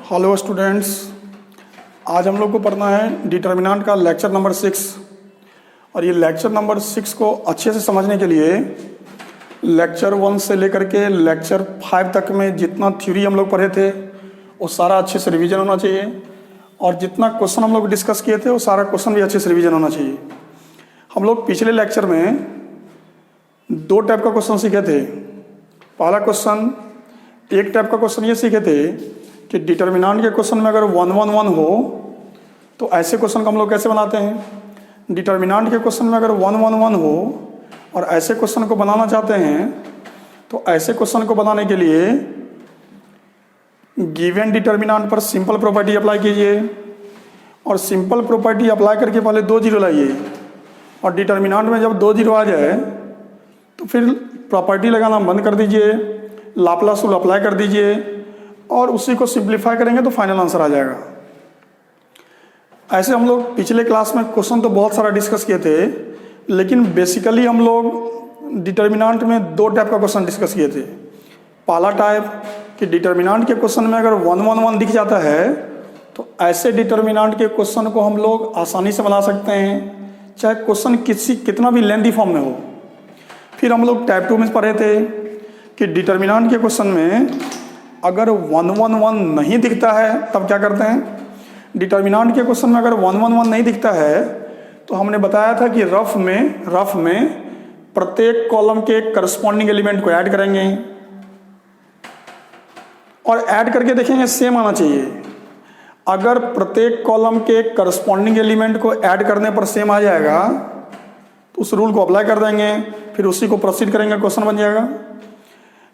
Hello students, आज हम लोग को पढ़ना है डिटर्मिनेंट का लेक्चर नंबर 6। और ये लेक्चर नंबर 6 को अच्छे से समझने के लिए लेक्चर 1 से लेकर के लेक्चर 5 तक में जितना थ्योरी हम लोग पढ़े थे वो सारा अच्छे से रिवीजन होना चाहिए। और जितना क्वेश्चन हम लोग डिस्कस किए थे वो सारा क्वेश्चन भी अच्छे से रिवीजन होना चाहिए। हम लोग पिछले लेक्चर में 2 टाइप का क्वेश्चन सीखे थे। पहला क्वेश्चन, एक टाइप का क्वेश्चन ये सीखे थे कि डिटर्मिनेंट के क्वेश्चन में अगर 1 1 1 हो तो ऐसे क्वेश्चन को हम लोग कैसे बनाते हैं। डिटर्मिनेंट के क्वेश्चन में अगर 1 1 1 हो और ऐसे क्वेश्चन को बनाना चाहते हैं तो ऐसे क्वेश्चन को बनाने के लिए गिवन डिटर्मिनेंट पर सिंपल प्रॉपर्टी अप्लाई कीजिए और सिंपल प्रॉपर्टी अप्लाई करके पहले 2 जीरो लाइए और डिटर्मिनेंट में जब 2 जीरो आ जाए तो फिर प्रॉपर्टी लगाना बंद कर दीजिए, लाप्लास रूल अप्लाई कर दीजिए और उसी को सिंप्लीफाई करेंगे तो फाइनल आंसर आ जाएगा। ऐसे हम लोग पिछले क्लास में क्वेश्चन तो बहुत सारा डिस्कस किए थे, लेकिन बेसिकली हम लोग डिटर्मिनेंट में 2 टाइप का क्वेश्चन डिस्कस किए थे। पहला टाइप कि डिटर्मिनेंट के क्वेश्चन में अगर 1 1 1 दिख जाता है तो ऐसे डिटर्मिनेंट के क्वेश्चन को हम लोग आसानी से बना सकते हैं, चाहे क्वेश्चन कितना भी लेंथी फॉर्म में हो। फिर हम लोग टाइप 2 में पढ़े थे कि डिटर्मिनेंट के क्वेश्चन में अगर 1 1 1 नहीं दिखता है तब क्या करते हैं। डिटर्मिनेंट के क्वेश्चन में अगर 1 1 1 नहीं दिखता है तो हमने बताया था कि रफ में प्रत्येक कॉलम के करस्पॉन्डिंग एलिमेंट को ऐड करेंगे और ऐड करके देखेंगे सेम आना चाहिए। अगर प्रत्येक कॉलम के करस्पॉन्डिंग एलिमेंट को ऐड करने पर सेम आ जाएगा तो उस रूल को अप्लाई कर देंगे, फिर उसी को प्रोसीड करेंगे, क्वेश्चन बन जाएगा।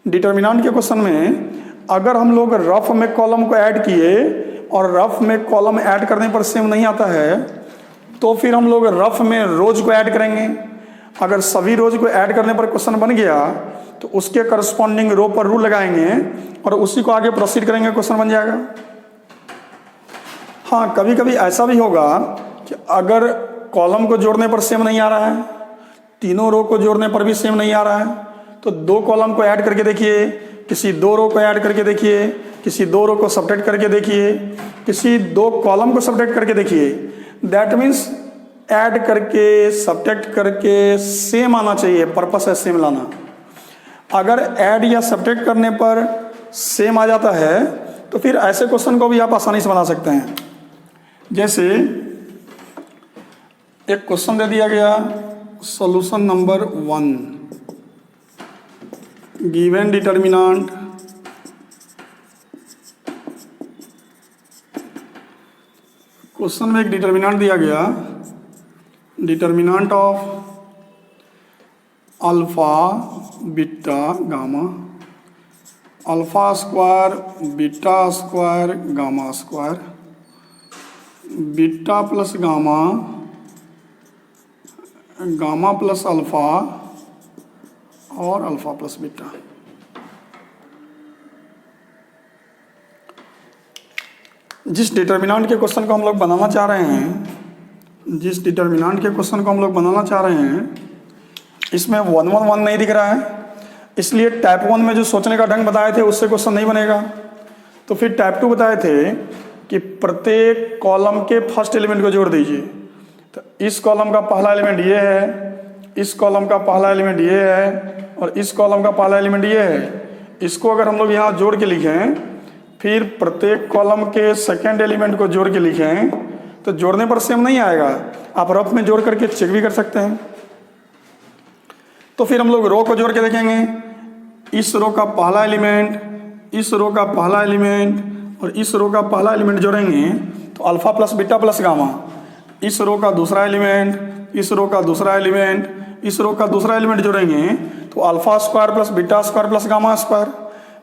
डिटर्मिनेंट के क्वेश्चन में अगर हम लोग रफ में कॉलम को ऐड किए और रफ में कॉलम ऐड करने पर सेम नहीं आता है तो फिर हम लोग रफ में रोज को ऐड करेंगे। अगर सभी रोज को ऐड करने पर क्वेश्चन बन गया तो उसके करस्पॉन्डिंग रो पर रूल लगाएंगे और उसी को आगे प्रोसीड करेंगे, क्वेश्चन बन जाएगा। हाँ, कभी कभी ऐसा भी होगा कि अगर कॉलम को जोड़ने पर सेम नहीं आ रहा है, तीनों रो को जोड़ने पर भी सेम नहीं आ रहा है, तो 2 कॉलम को ऐड करके देखिए, किसी 2 रो को ऐड करके देखिए, किसी 2 रो को सब्ट्रैक्ट करके देखिए, किसी 2 कॉलम को सब्ट्रैक्ट करके देखिए। दैट मीन्स ऐड करके सब्ट्रैक्ट करके सेम आना चाहिए, पर्पस है सेम लाना। अगर ऐड या सब्ट्रैक्ट करने पर सेम आ जाता है तो फिर ऐसे क्वेश्चन को भी आप आसानी से बना सकते हैं। जैसे एक क्वेश्चन दे दिया गया, solution number 1, given determinant question में एक डिटर्मिनेंट दिया गया, determinant of alpha beta gamma, alpha square beta square gamma square, beta plus gamma, gamma plus alpha और अल्फा प्लस बीटा। जिस डिटर्मिनेंट के क्वेश्चन को हम लोग बनाना चाह रहे हैं, इसमें 1 1 1 नहीं दिख रहा है, इसलिए टाइप 1 में जो सोचने का ढंग बताए थे उससे क्वेश्चन नहीं बनेगा। तो फिर टाइप 2 बताए थे कि प्रत्येक कॉलम के फर्स्ट एलिमेंट को जोड़ दीजिए। तो इस कॉलम का पहला एलिमेंट ये है, इस कॉलम का पहला एलिमेंट ये है और इस कॉलम का पहला एलिमेंट ये है। इसको अगर हम लोग यहाँ जोड़ के लिखें, फिर प्रत्येक कॉलम के सेकंड एलिमेंट को जोड़ के लिखें तो जोड़ने पर सेम नहीं आएगा। आप रफ में जोड़ करके चेक भी कर सकते हैं। तो फिर हम लोग रो को जोड़ के देखेंगे, इस रो का पहला एलिमेंट, इस रो का पहला एलिमेंट और इस रो का पहला एलिमेंट जोड़ेंगे तो alpha plus beta plus gamma. इस रो का दूसरा एलिमेंट, इस रो का दूसरा एलिमेंट, इस रो का दूसरा एलिमेंट जोड़ेंगे तो alpha square plus beta square plus gamma square.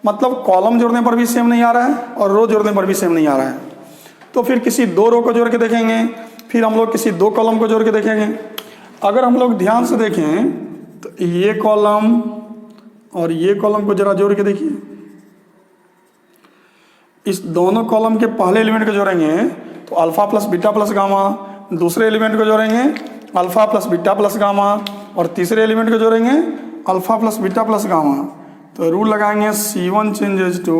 मतलब कॉलम जोड़ने पर भी सेम नहीं आ रहा है और रो जोड़ने पर भी सेम नहीं आ रहा है। तो फिर किसी 2 रो को जोड़ के देखेंगे, फिर हम लोग किसी 2 कॉलम को जोड़ के देखेंगे। अगर हम लोग ध्यान से देखें तो ये कॉलम और ये कॉलम को जरा जोड़ के देखिए। इस दोनों कॉलम के पहले एलिमेंट को जोड़ेंगे तो alpha plus beta plus gamma, दूसरे एलिमेंट को जोड़ेंगे alpha plus beta plus gamma और तीसरे एलिमेंट को जोड़ेंगे alpha plus beta plus gamma. तो रूल लगाएंगे C1 changes to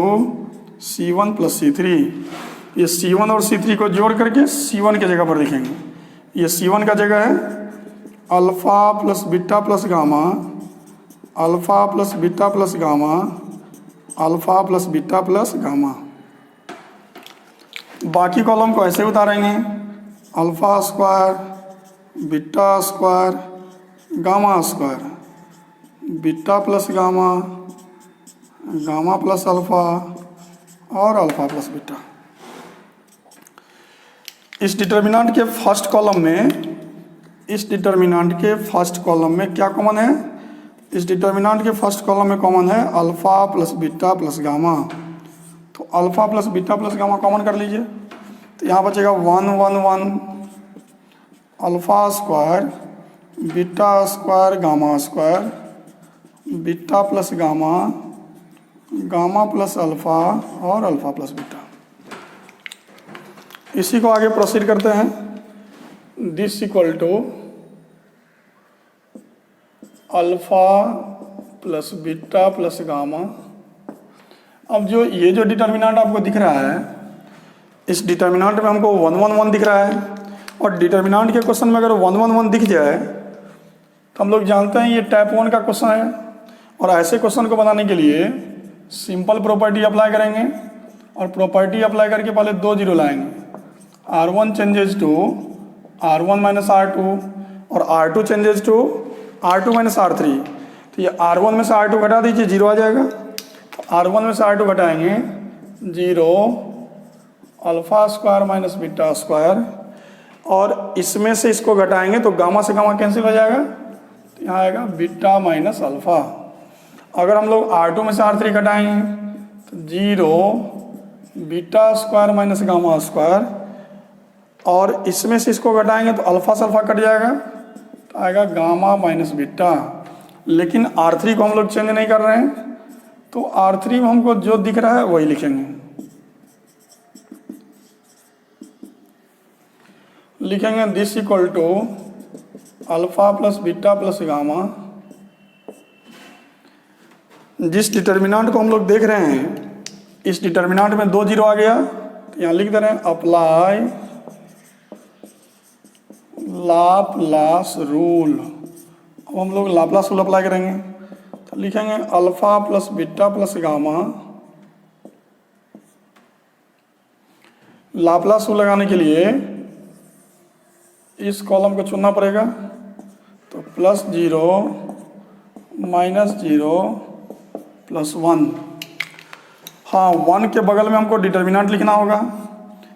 C1 plus C3। ये C1 और C3 को जोड़ करके C1 की जगह पर लिखेंगे। ये C1 का जगह है alpha plus beta plus gamma, alpha plus beta plus gamma, alpha plus beta plus gamma. बाकी कॉलम को ऐसे उतारेंगे, alpha square, beta square, gamma square, beta plus gamma, gamma plus alpha और अल्फ़ा प्लस बीटा। इस determinant के first column में क्या common है? इस डिटर्मिनेंट के फर्स्ट कॉलम में कॉमन है alpha plus beta plus gamma. तो alpha plus beta plus gamma common कर लीजिए। तो यहाँ बचेगा 1 1 1 alpha square beta square gamma square, beta plus gamma, gamma plus alpha और अल्फ़ा प्लस बीटा। इसी को आगे प्रोसीड करते हैं। This equal to alpha plus beta plus gamma. अब जो ये जो डिटर्मिनेंट आपको दिख रहा है, इस डिटर्मिनेंट में हमको 1 1 1 दिख रहा है, और डिटर्मिनेंट के क्वेश्चन में अगर 1 1 1 दिख जाए तो हम लोग जानते हैं ये टाइप 1 का क्वेश्चन है। और ऐसे क्वेश्चन को बनाने के लिए सिंपल प्रॉपर्टी अप्लाई करेंगे, और प्रॉपर्टी अप्लाई करके पहले 2 जीरो लाएंगे। R1 changes to R1 minus R2 और R2 changes to R2 minus R3। तो ये R1 में से R2 घटा दीजिए, 0 आ जाएगा। तो R1 में से R2 घटाएंगे 0 alpha square minus beta square, और इसमें से इसको घटाएंगे तो गामा से गामा कैंसिल हो जाएगा। तो यहाँ आएगा बीटा माइनस अल्फ़ा। अगर हम लोग R2 में से R3 घटाएंगे तो 0 beta square minus gamma square, और इसमें से इसको घटाएंगे तो अल्फ़ा से अल्फ़ा कट जाएगा, तो आएगा गामा माइनस बीटा। लेकिन R3 को हम लोग चेंज नहीं कर रहे हैं, तो R3 में हमको जो दिख रहा है वही लिखेंगे। This equal to alpha plus beta plus gamma. जिस डिटर्मिनेंट को हम लोग देख रहे हैं, इस डिटर्मिनेंट में 2 जीरो आ गया, तो यहाँ लिख दे रहे हैं अप्लाई लाप्लास रूल। अब हम लोग लाप्लास रूल अप्लाई करेंगे, तो लिखेंगे alpha plus beta plus gamma. Laplace rule लगाने के लिए इस कॉलम को चुनना पड़ेगा, तो प्लस 0 माइनस 0 प्लस 1। हाँ, 1 के बगल में हमको डिटर्मिनेंट लिखना होगा।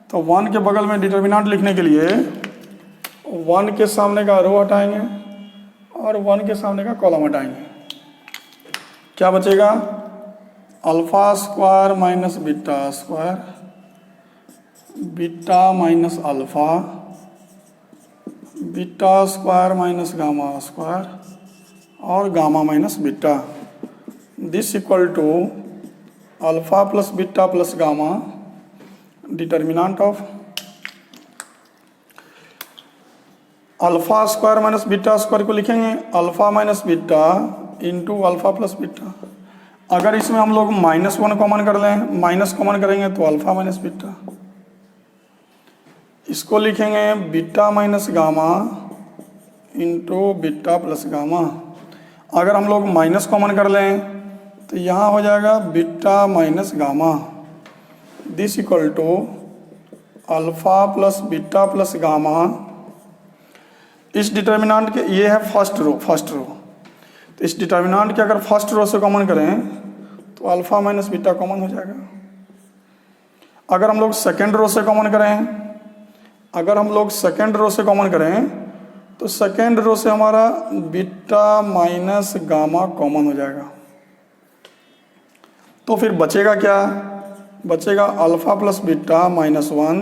तो 1 के बगल में डिटर्मिनेंट लिखने के लिए 1 के सामने का रो हटाएंगे और 1 के सामने का कॉलम हटाएंगे। क्या बचेगा? Alpha square minus beta square, beta minus alpha, beta square minus gamma square और gamma minus beta. This equal to alpha plus beta plus gamma. Determinant of alpha square minus beta square को लिखेंगे alpha minus beta into alpha plus beta. अगर इसमें हम लोग -1 common कर लें, minus common करेंगे तो अल्फ़ा माइनस बीटा। इसको लिखेंगे beta minus gamma into beta plus gamma. अगर हम लोग माइनस कॉमन कर लें तो यहाँ हो जाएगा beta minus gamma. This equal to alpha plus beta plus gamma. इस डिटर्मिनेंट के ये है फर्स्ट रो। तो इस डिटर्मिनेंट के अगर फर्स्ट रो से कॉमन करें तो अल्फ़ा माइनस बीटा कॉमन हो जाएगा। अगर हम लोग सेकेंड रो से कॉमन करें, तो सेकेंड रो से हमारा बीटा माइनस गामा कॉमन हो जाएगा। तो फिर बचेगा क्या? बचेगा अल्फ़ा प्लस बीटा -1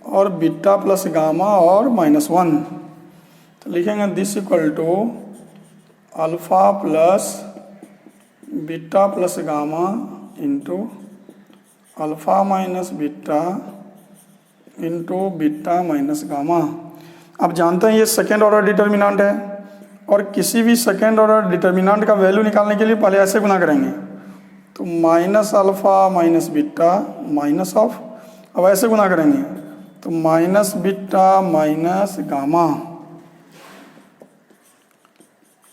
और बीटा प्लस गामा और -1। तो लिखेंगे this equal to alpha plus beta plus gamma into alpha minus beta into beta minus gamma. आप जानते हैं ये सेकेंड ऑर्डर डिटर्मिनेंट है, और किसी भी सेकेंड ऑर्डर डिटर्मिनेंट का वैल्यू निकालने के लिए पहले ऐसे गुना करेंगे। तो minus alpha minus beta minus of, अब ऐसे गुना करेंगे तो minus beta minus gamma,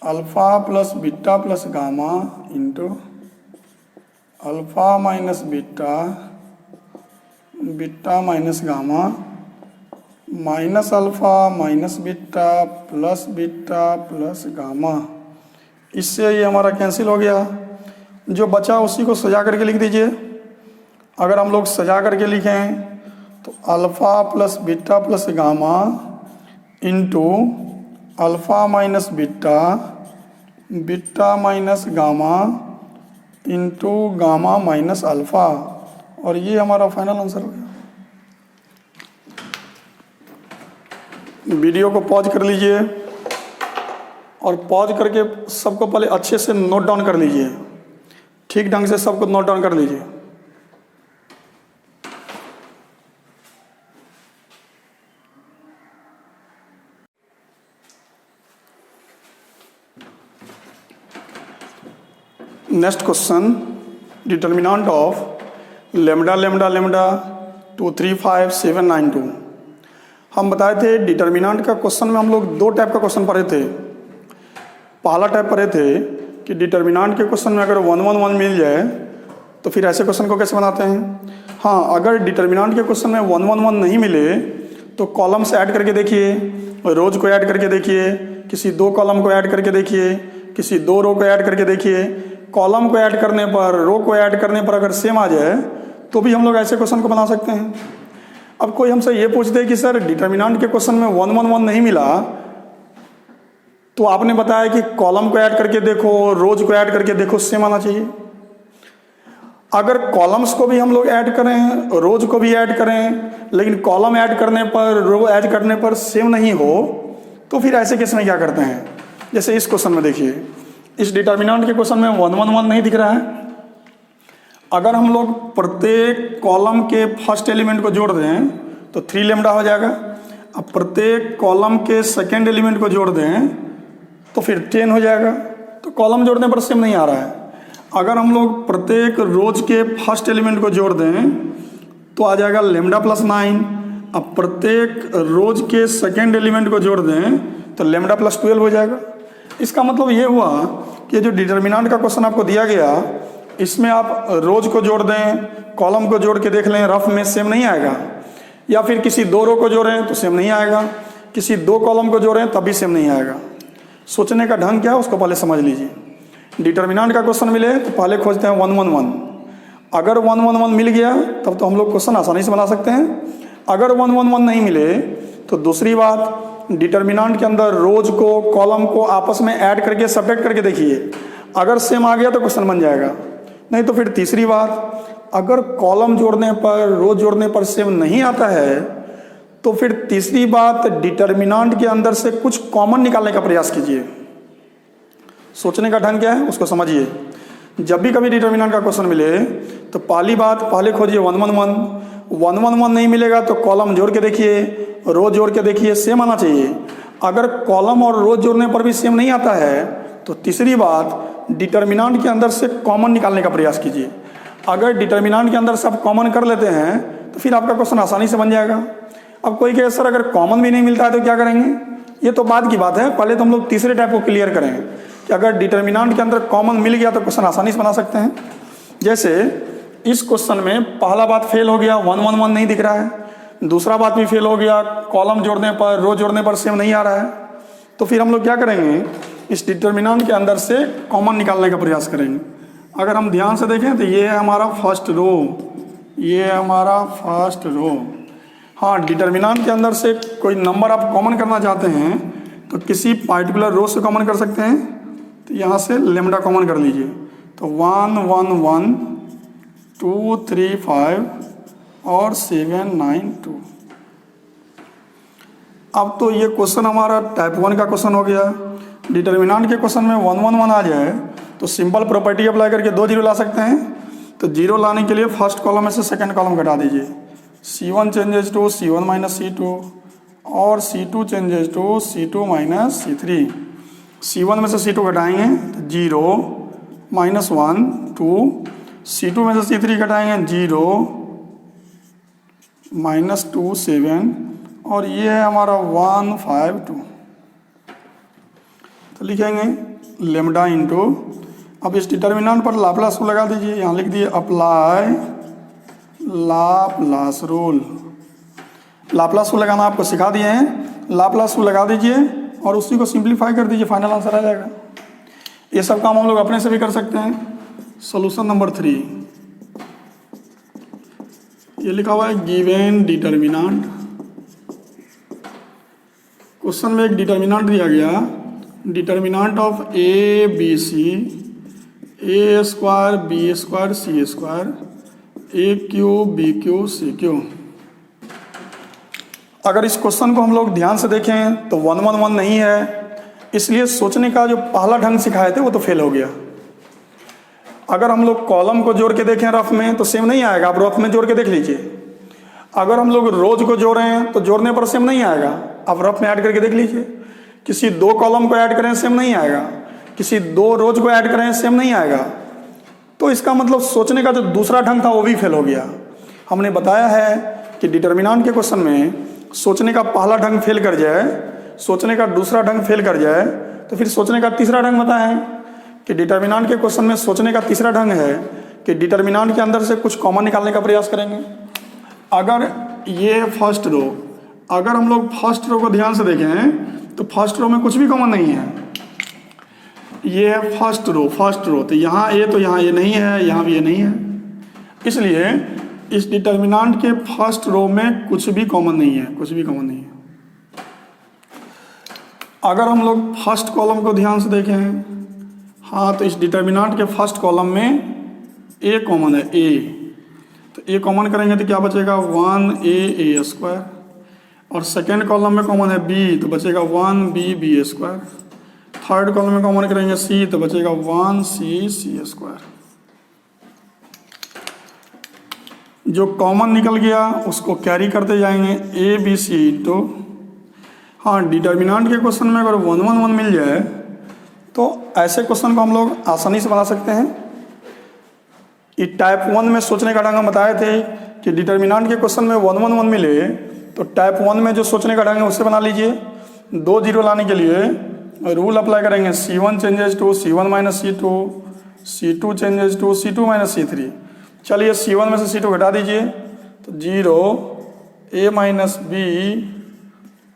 alpha plus beta plus gamma into alpha minus beta beta minus gamma minus alpha minus beta plus gamma. इससे ये हमारा कैंसिल हो गया। जो बचा उसी को सजा करके लिख दीजिए। अगर हम लोग सजा करके लिखें तो alpha plus gamma into alpha minus beta minus gamma into gamma minus alpha, और ये हमारा फाइनल आंसर हो गया। वीडियो को पॉज कर लीजिए और पॉज करके सबको पहले अच्छे से नोट डाउन कर लीजिए, ठीक ढंग से सबको नोट डाउन कर लीजिए। Next question, determinant of lambda lambda lambda 2 3 5 7 9 2। हम बताए थे डिटर्मिनेंट का क्वेश्चन में हम लोग दो टाइप का क्वेश्चन पढ़े थे। पहला टाइप पढ़े थे कि डिटर्मिनेंट के क्वेश्चन में अगर 1 1 1 मिल जाए तो फिर ऐसे क्वेश्चन को कैसे बनाते हैं। हाँ, अगर डिटर्मिनेंट के क्वेश्चन में 1 1 1 नहीं मिले तो कॉलम से ऐड करके देखिए, रोज को ऐड करके देखिए, किसी दो कॉलम को ऐड करके देखिए, किसी दो रो को ऐड करके देखिए। कॉलम को ऐड करने पर, रो को ऐड करने पर अगर सेम आ जाए तो भी हम लोग ऐसे क्वेश्चन को बना सकते हैं। अब कोई हमसे ये पूछते हैं कि सर डिटर्मिनेंट के क्वेश्चन में 1 1 1 नहीं मिला, तो आपने बताया कि कॉलम को ऐड करके देखो, रोज को ऐड करके देखो, सेम आना चाहिए। अगर कॉलम्स को भी हम लोग ऐड करें, रोज को भी ऐड करें, लेकिन कॉलम ऐड करने पर, रो ऐड करने पर सेम नहीं हो, तो फिर ऐसे केस में क्या करते हैं। जैसे इस क्वेश्चन में देखिए, इस डिटर्मिनेंट के क्वेश्चन में 1 1 1 नहीं दिख रहा है। अगर हम लोग प्रत्येक कॉलम के फर्स्ट एलिमेंट को जोड़ दें तो 3 लेमडा हो जाएगा। अब प्रत्येक कॉलम के सेकेंड एलिमेंट को जोड़ दें तो फिर 10 हो जाएगा। तो कॉलम जोड़ने पर सेम नहीं आ रहा है। अगर हम लोग प्रत्येक रोज के फर्स्ट एलिमेंट को जोड़ दें तो आ जाएगा लेमडा प्लस 9। अब प्रत्येक रोज के सेकेंड एलिमेंट को जोड़ दें तो लेमडा प्लस 12 हो जाएगा। इसका मतलब ये हुआ कि जो डिटर्मिनेंट का क्वेश्चन आपको दिया गया, इसमें आप रोज को जोड़ दें, कॉलम को जोड़ के देख लें, रफ में सेम नहीं आएगा। या फिर किसी दो रो को जोड़ें तो सेम नहीं आएगा, किसी दो कॉलम को जोड़ें तब भी सेम नहीं आएगा। सोचने का ढंग क्या है उसको पहले समझ लीजिए। डिटर्मिनेंट का क्वेश्चन मिले तो पहले खोजते हैं 1 1 1। अगर 1 1 1 मिल गया तब तो हम लोग क्वेश्चन आसानी से बना सकते हैं। अगर 1 1 1 नहीं मिले तो दूसरी बात, डिटर्मिनेंट के अंदर रोज को, कॉलम को आपस में ऐड करके सब्ट्रैक्ट करके देखिए। अगर सेम आ गया तो क्वेश्चन बन जाएगा, नहीं तो फिर तीसरी बात, अगर कॉलम जोड़ने पर, रो जोड़ने पर सेम नहीं आता है तो फिर तीसरी बात, डिटर्मिनेंट के अंदर से कुछ कॉमन निकालने का प्रयास कीजिए। सोचने का ढंग क्या है उसको समझिए। जब भी कभी डिटर्मिनेंट का क्वेश्चन मिले तो पहली बात, पहले खोजिए 1 1 1। 1 1 1 नहीं मिलेगा तो कॉलम जोड़ के देखिए, रो जोड़ के देखिए, सेम आना चाहिए। अगर कॉलम और रो जोड़ने पर भी सेम नहीं आता है तो तीसरी बात, डिटर्मिनेंट के अंदर से कॉमन निकालने का प्रयास कीजिए। अगर डिटर्मिनेंट के अंदर से आप कॉमन कर लेते हैं तो फिर आपका क्वेश्चन आसानी से बन जाएगा। अब कोई कहे सर अगर कॉमन भी नहीं मिलता है तो क्या करेंगे, ये तो बाद की बात है। पहले तो हम लोग तीसरे टाइप को क्लियर करें कि अगर डिटर्मिनेंट के अंदर कॉमन मिल गया तो क्वेश्चन आसानी से बना सकते हैं। जैसे इस क्वेश्चन में पहला बात फेल हो गया, 1 1 1 नहीं दिख रहा है। दूसरा बात भी फेल हो गया, कॉलम जोड़ने पर, रो जोड़ने पर सेम नहीं आ रहा है। तो फिर हम लोग क्या करेंगे, इस डिटर्मिनेंट के अंदर से कॉमन निकालने का प्रयास करेंगे। अगर हम ध्यान से देखें तो ये है हमारा फर्स्ट रो, ये है हमारा फर्स्ट रो। हाँ, डिटर्मिनेंट के अंदर से कोई नंबर आप कॉमन करना चाहते हैं तो किसी पार्टिकुलर रो से कॉमन कर सकते हैं। तो यहाँ से लेमडा कॉमन कर लीजिए, तो 1 1 1 2 3 5 और 7 9 2। अब तो ये क्वेश्चन हमारा टाइप 1 का क्वेश्चन हो गया। डिटर्मिनेंट के क्वेश्चन में 1 1 1 आ जाए तो सिंपल प्रॉपर्टी अप्लाई करके 2 जीरो ला सकते हैं। तो जीरो लाने के लिए फर्स्ट कॉलम में से सेकंड कॉलम घटा दीजिए। C1 changes to C1 minus C2 और C2 changes to C2 minus C3। C1 में से C2 घटाएंगे तो 0 -1 2 C2 में से C3 घटाएंगे 0 -2 7 और ये है हमारा 1 5 2। तो लिखेंगे लेमडा इंटू, अब इस डिटर्मिनेंट पर लाप्लास को लगा दीजिए, यहाँ लिख दिए अप्लाई लाप्लास रूल। लाप्लास को लगाना आपको सिखा दिए हैं, लाप्लास को लगा दीजिए और उसी को सिंप्लीफाई कर दीजिए, फाइनल आंसर आ जाएगा। ये सब काम हम लोग अपने से भी कर सकते हैं। सॉल्यूशन नंबर 3, ये लिखा हुआ है गिवन डिटर्मिनेंट। क्वेश्चन में एक डिटर्मिनेंट दिया गया, determinant of A B C A square B square C square A cube B cube C cube. अगर इस क्वेश्चन को हम लोग ध्यान से देखें तो 1 1 1 नहीं है, इसलिए सोचने का जो पहला ढंग सिखाए थे वो तो फेल हो गया। अगर हम लोग कॉलम को जोड़ के देखें रफ में तो सेम नहीं आएगा, आप रफ में जोड़ के देख लीजिए। अगर हम लोग रोज को जोड़े हैं तो जोड़ने पर सेम नहीं आएगा, आप रफ में ऐड करके देख लीजिए। किसी 2 कॉलम को ऐड करें सेम नहीं आएगा, किसी 2 रोज को ऐड करें सेम नहीं आएगा। तो इसका मतलब सोचने का जो दूसरा ढंग था वो भी फेल हो गया। हमने बताया है कि डिटर्मिनेंट के क्वेश्चन में सोचने का पहला ढंग फेल कर जाए, सोचने का दूसरा ढंग फेल कर जाए, तो फिर सोचने का तीसरा ढंग बताएं कि डिटर्मिनेंट के क्वेश्चन में सोचने का तीसरा ढंग है कि डिटर्मिनेंट के अंदर से कुछ कॉमन निकालने का प्रयास करेंगे। अगर ये फर्स्ट रो, अगर हम लोग फर्स्ट रो को ध्यान से देखें तो फर्स्ट रो में कुछ भी कॉमन नहीं है। ये है फर्स्ट रो, तो यहाँ ये नहीं है, यहाँ भी ये नहीं है, इसलिए इस डिटर्मिनेंट के फर्स्ट रो में कुछ भी कॉमन नहीं है, कुछ भी कॉमन नहीं है। अगर हम लोग फर्स्ट कॉलम को ध्यान से देखें, हाँ, तो इस डिटर्मिनेंट के फर्स्ट कॉलम में ए कॉमन है, ए, तो ए कॉमन करेंगे तो क्या बचेगा 1a स्क्वायर, और सेकेंड कॉलम में कॉमन है बी तो बचेगा 1b स्क्वायर, थर्ड कॉलम में कॉमन करेंगे सी तो बचेगा 1c स्क्वायर। जो कॉमन निकल गया उसको कैरी करते जाएंगे ए बी सी इंटू, हाँ, डिटर्मिनेंट के क्वेश्चन में अगर 1 1 1 मिल जाए तो ऐसे क्वेश्चन को हम लोग आसानी से बना सकते हैं। ये टाइप 1 में सोचने का ढंग हम बताए थे कि डिटर्मिनेंट के क्वेश्चन में 1 1 1 मिले तो टाइप 1 में जो सोचने का ढंग है उससे बना लीजिए। 2 0 लाने के लिए रूल अप्लाई करेंगे, C1 changes to C1 minus C2, C2 changes to C2 minus C3। चलिए C1 में से C2 घटा दीजिए तो 0 a माइनस बी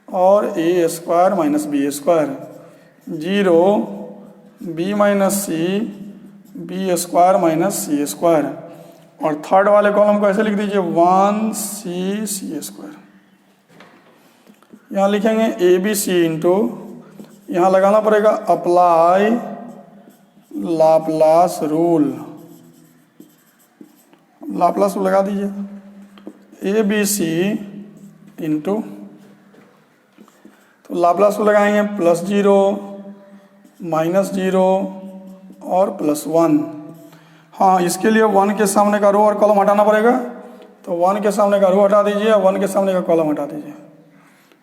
और a square minus B square, 0 b minus C B square minus C square, और third वाले column को ऐसे लिख दीजिए 1c स्क्वायर। यहाँ लिखेंगे ए बी सी इंटू, यहाँ लगाना पड़ेगा अप्लाई लाप्लास रूल, लाप्लास लगा दीजिए ए बी सी इंटू, तो लाप्लास को लगाएंगे +0 -0 और +1। हाँ, इसके लिए 1 के सामने का रो और कॉलम हटाना पड़ेगा, तो 1 के सामने का रो हटा दीजिए, 1 के सामने का कॉलम हटा दीजिए,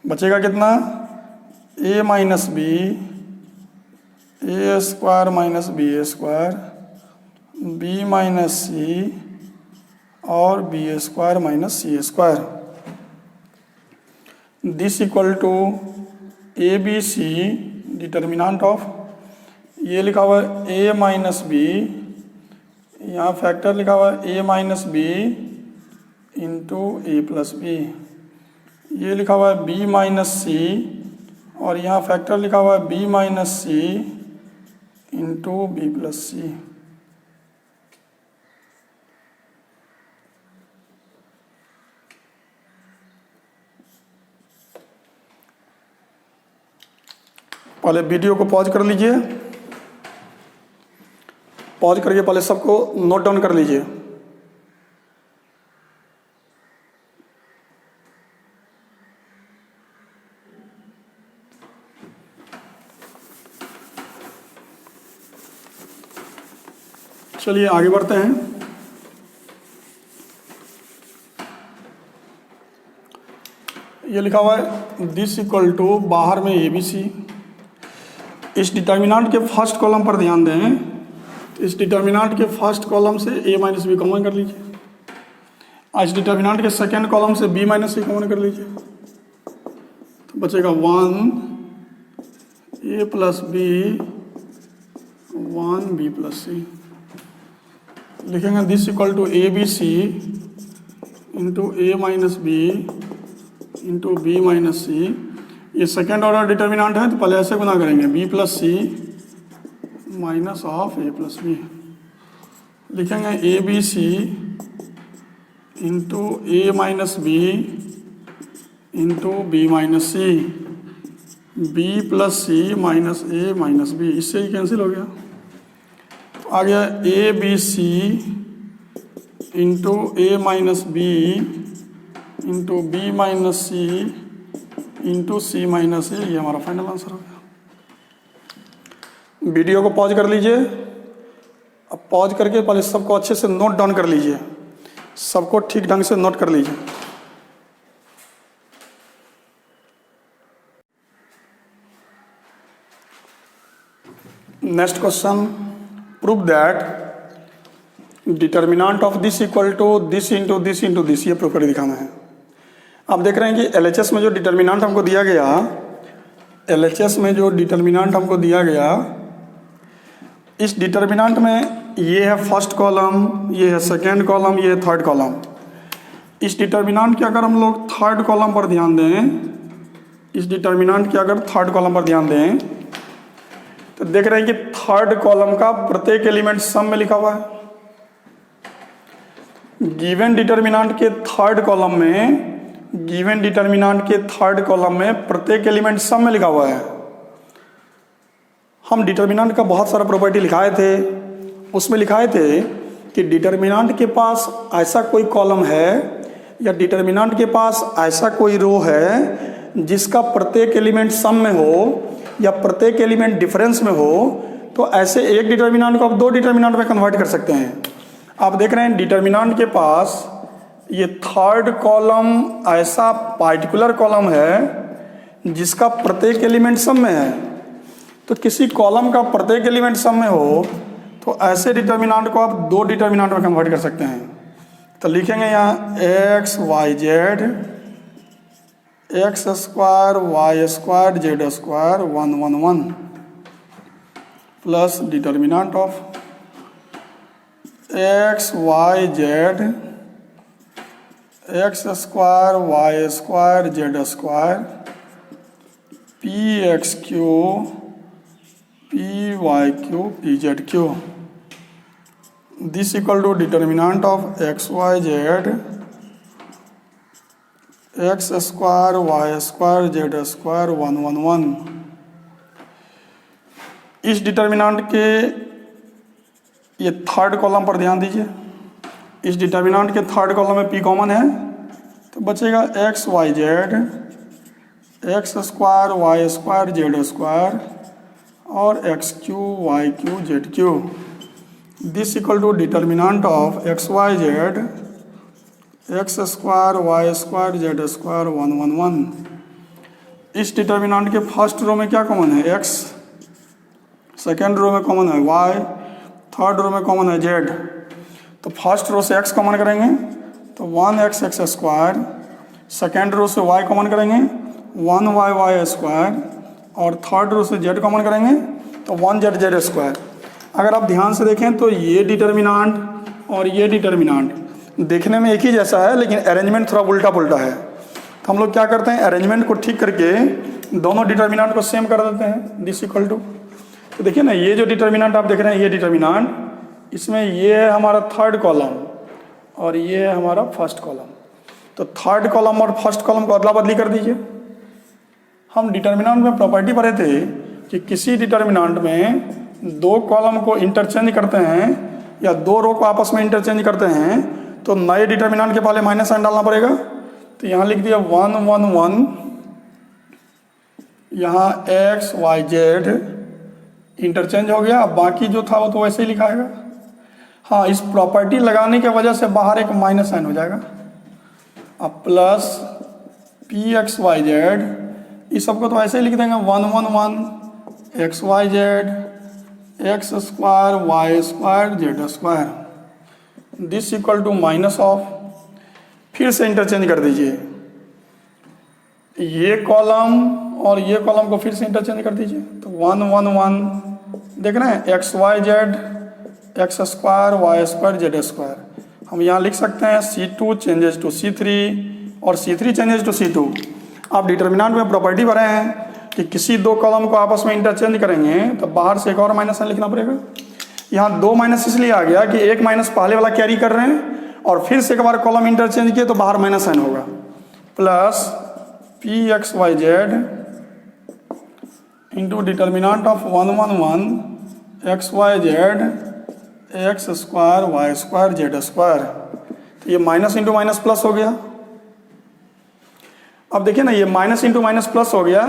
बचेगा कितना a minus B A square minus B square, B minus C और B square minus C square. This equal to A B C determinant of, ये लिखा हुआ है a माइनस बी, यहाँ फैक्टर लिखा हुआ है a minus B into A plus B, ये लिखा हुआ है b माइनस सी और यहाँ फैक्टर लिखा हुआ है b minus C into B plus सी। पहले वीडियो को पॉज कर लीजिए, पॉज करके पहले सबको नोट डाउन कर लीजिए। चलिए आगे बढ़ते हैं। ये लिखा हुआ है दिस इक्वल टू, बाहर में ए बी सी। इस डिटर्मिनेंट के फर्स्ट कॉलम पर ध्यान दें, इस डिटर्मिनांट के फर्स्ट कॉलम से a माइनस बी कॉमन कर लीजिए। इस डिटर्मिनांट के सेकेंड कॉलम से b माइनस सी कॉमन कर लीजिए, तो बचेगा 1 a plus B 1 b plus C. लिखेंगे this equal to A B C into A minus B into B minus C. ये सेकेंड ऑर्डर डिटर्मिनांट है तो पहले ऐसे गुना करेंगे b plus C minus of A plus B. लिखेंगे A B C into A minus B into B minus C, B plus C minus A minus B, इससे ही कैंसिल हो गया। तो आ गया A B C into A minus B into B minus C into C minus A, ये हमारा final answer हो गया। वीडियो को पॉज कर लीजिए। अब पॉज करके पहले सबको अच्छे से नोट डाउन कर लीजिए, सबको ठीक ढंग से नोट कर लीजिए। Next question, prove that determinant of this equal to this into this into this, ये प्रूव करके दिखाना है। आप देख रहे हैं कि एलएचएस में जो डिटर्मिनेंट हमको दिया गया, एलएचएस में जो डिटर्मिनेंट हमको दिया गया, इस डिटर्मिनेंट में ये है फर्स्ट कॉलम, ये है सेकेंड कॉलम, ये है थर्ड कॉलम। इस डिटर्मिनेंट के अगर हम लोग थर्ड कॉलम पर ध्यान दें, इस डिटर्मिनेंट के अगर थर्ड कॉलम पर ध्यान दें तो देख रहे हैं कि थर्ड कॉलम का प्रत्येक एलिमेंट सम में लिखा हुआ है। गिवन डिटर्मिनेंट के थर्ड कॉलम में, गिवन डिटर्मिनेंट के थर्ड कॉलम में प्रत्येक एलिमेंट सम में लिखा हुआ है। हम डिटर्मिनेंट का बहुत सारा प्रॉपर्टी लिखाए थे, उसमें लिखाए थे कि डिटर्मिनेंट के पास ऐसा कोई कॉलम है या डिटर्मिनेंट के पास ऐसा कोई रो है जिसका प्रत्येक एलिमेंट सम में हो या प्रत्येक एलिमेंट डिफरेंस में हो, तो ऐसे एक डिटर्मिनेंट को आप दो डिटर्मिनेंट में कन्वर्ट कर सकते हैं। आप देख रहे हैं डिटर्मिनेंट के पास ये थर्ड कॉलम ऐसा पार्टिकुलर कॉलम है जिसका प्रत्येक एलिमेंट सम में है। तो किसी कॉलम का प्रत्येक एलिमेंट सम में हो तो ऐसे डिटर्मिनेंट को आप दो डिटर्मिनेंट में कन्वर्ट कर सकते हैं। तो लिखेंगे यहाँ X Y Z, X square Y square Z square 1 1 1 plus determinant of X Y Z X square Y square Z square P X Q P Y Q P Z Q. This equal to determinant of X Y Z X square Y square Z square 1 1 1। इस determinant के ये third column पर ध्यान दीजिए। इस determinant के third column में P common है तो बचेगा X Y Z X square Y square Z square और X cube Y cube Z Q. This equal to determinant of X Y Z X square Y square Z square 1 1 1। इस determinant के first row में क्या common है? X, second row में common है Y, third row में common है Z. तो फर्स्ट रो से एक्स कॉमन करेंगे तो 1x x square, second row से y कॉमन करेंगे 1y वाई स्क्वायर और थर्ड रो से z कॉमन करेंगे तो 1z जेड स्क्वायर। अगर आप ध्यान से देखें तो ये डिटर्मिनेंट और ये डिटर्मिनेंट देखने में एक ही जैसा है लेकिन अरेंजमेंट थोड़ा उल्टा पुल्टा है। तो हम लोग क्या करते हैं, अरेंजमेंट को ठीक करके दोनों डिटर्मिनेंट को सेम कर देते हैं। दिस इक्वल टू, तो देखिए ना ये जो डिटर्मिनेंट आप देख रहे हैं ये डिटर्मिनेंट, इसमें ये है हमारा थर्ड कॉलम और ये है हमारा फर्स्ट कॉलम। तो थर्ड कॉलम और फर्स्ट कॉलम को अदला बदली कर दीजिए। हम डिटर्मिनेंट में प्रॉपर्टी पढ़े थे कि किसी डिटर्मिनेंट में दो कॉलम को इंटरचेंज करते हैं या दो रो को आपस में इंटरचेंज करते हैं तो नए डिटर्मिनेंट के पहले माइनस साइन डालना पड़ेगा। तो यहाँ लिख दिया 1 1 1, यहाँ एक्स वाई जेड इंटरचेंज हो गया। अब बाकी जो था वो तो वैसे ही लिखाएगा। हाँ, इस प्रॉपर्टी लगाने की वजह से बाहर एक माइनस साइन हो जाएगा। अब plus P X Y Z, इस सबको तो ऐसे ही लिख देंगे 1 1 1 X Y Z X square Y square Z square this equal to minus of, फिर से इंटरचेंज कर दीजिए ये कॉलम और ये कॉलम को फिर से इंटरचेंज कर दीजिए, तो 1 1 1 देख रहे हैं, X Y Z X square Y square Z square. हम यहाँ लिख सकते हैं C2 चेंजेस टू C3 और C3 चेंजेस टू C2। आप डिटर्मिनेंट में प्रॉपर्टी भरे हैं कि किसी दो कॉलम को आपस में इंटरचेंज करेंगे तो बाहर से एक और माइनस साइन लिखना पड़ेगा। यहाँ 2 माइनस इसलिए आ गया कि एक माइनस पहले वाला कैरी कर रहे हैं और फिर से एक बार कॉलम इंटरचेंज किए तो बाहर माइनस साइन होगा, plus P X Y Z into determinant of 1 1 1 X Y Z X square Y square Z square. तो ये माइनस इंटू माइनस प्लस हो गया। अब देखिए ना, ये माइनस इंटू माइनस प्लस हो गया।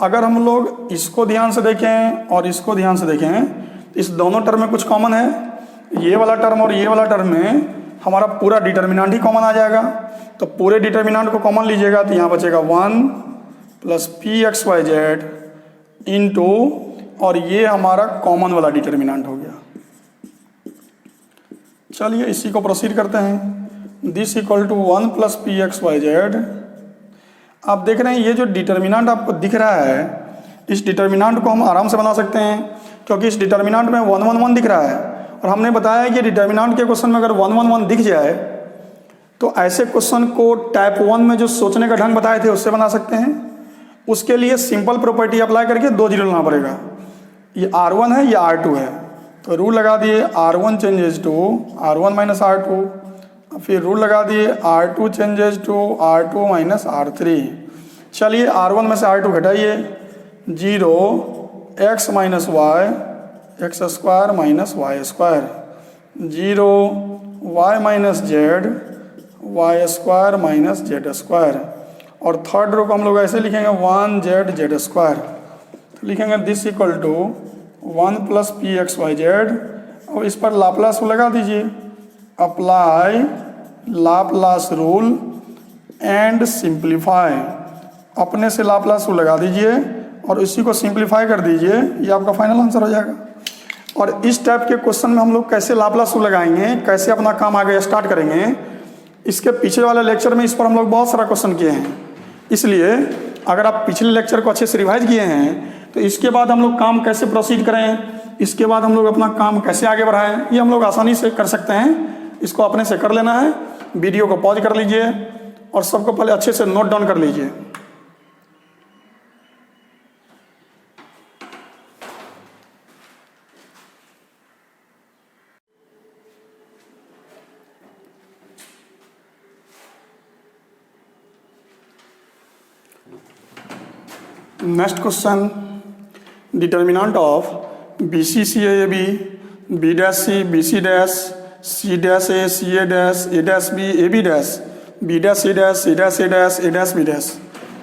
अगर हम लोग इसको ध्यान से देखें और इसको ध्यान से देखें, इस दोनों टर्म में कुछ कॉमन है। ये वाला टर्म और ये वाला टर्म में हमारा पूरा डिटर्मिनेंट ही कॉमन आ जाएगा। तो पूरे डिटर्मिनेंट को कॉमन लीजिएगा तो यहाँ बचेगा 1 plus P X Y Z into, और ये हमारा कॉमन वाला डिटर्मिनेंट हो गया। चलिए इसी को प्रोसीड करते हैं। This equal to 1 plus P X Y Z. आप देख रहे हैं ये जो डिटर्मिनेंट आपको दिख रहा है, इस डिटर्मिनेंट को हम आराम से बना सकते हैं क्योंकि इस डिटर्मिनेंट में 1 1 1 दिख रहा है। और हमने बताया कि डिटर्मिनेंट के क्वेश्चन में अगर 1 1 1 दिख जाए तो ऐसे क्वेश्चन को टाइप 1 में जो सोचने का ढंग बताए थे उससे बना सकते हैं। उसके लिए सिंपल प्रॉपर्टी अप्लाई करके 2 जीरो लेना पड़ेगा। ये R1 है, ये R2 है, तो रूल लगा दिए R1 changes to R1 minus R2, फिर रूल लगा दिए R2 changes to R2 minus R3। चलिए R1 में से R2 घटाइए, 0 x minus Y x square minus Y square, 0 y minus Z Y square minus Z square. और third row को हम लोग ऐसे लिखेंगे 1 जेड जेड स्क्वायर। तो लिखेंगे this equal to 1 plus P X Y Z. और इस पर लाप्लास को लगा दीजिए, apply Laplace rule and simplify. अपने से लाप्लास को लगा दीजिए और इसी को सिंप्लीफाई कर दीजिए, ये आपका फाइनल आंसर हो जाएगा। और इस टाइप के क्वेश्चन में हम लोग कैसे लाप्लास को लगाएंगे, कैसे अपना काम आगे स्टार्ट करेंगे, इसके पीछे वाले लेक्चर में इस पर हम लोग बहुत सारा क्वेश्चन किए हैं। इसलिए अगर आप पिछले लेक्चर को अच्छे से रिवाइज किए हैं तो इसके बाद हम लोग काम कैसे प्रोसीड करें, इसके बाद हम लोग अपना काम कैसे आगे बढ़ाएं, ये हम लोग आसानी से कर सकते हैं। इसको अपने से कर लेना है। वीडियो को पॉज कर लीजिए और सबको पहले अच्छे से नोट डाउन कर लीजिए। Next question, determinant of B C C A B, B dash C B C dash, C dash A C A dash B A B dash, B dash C dash C dash A dash B dash.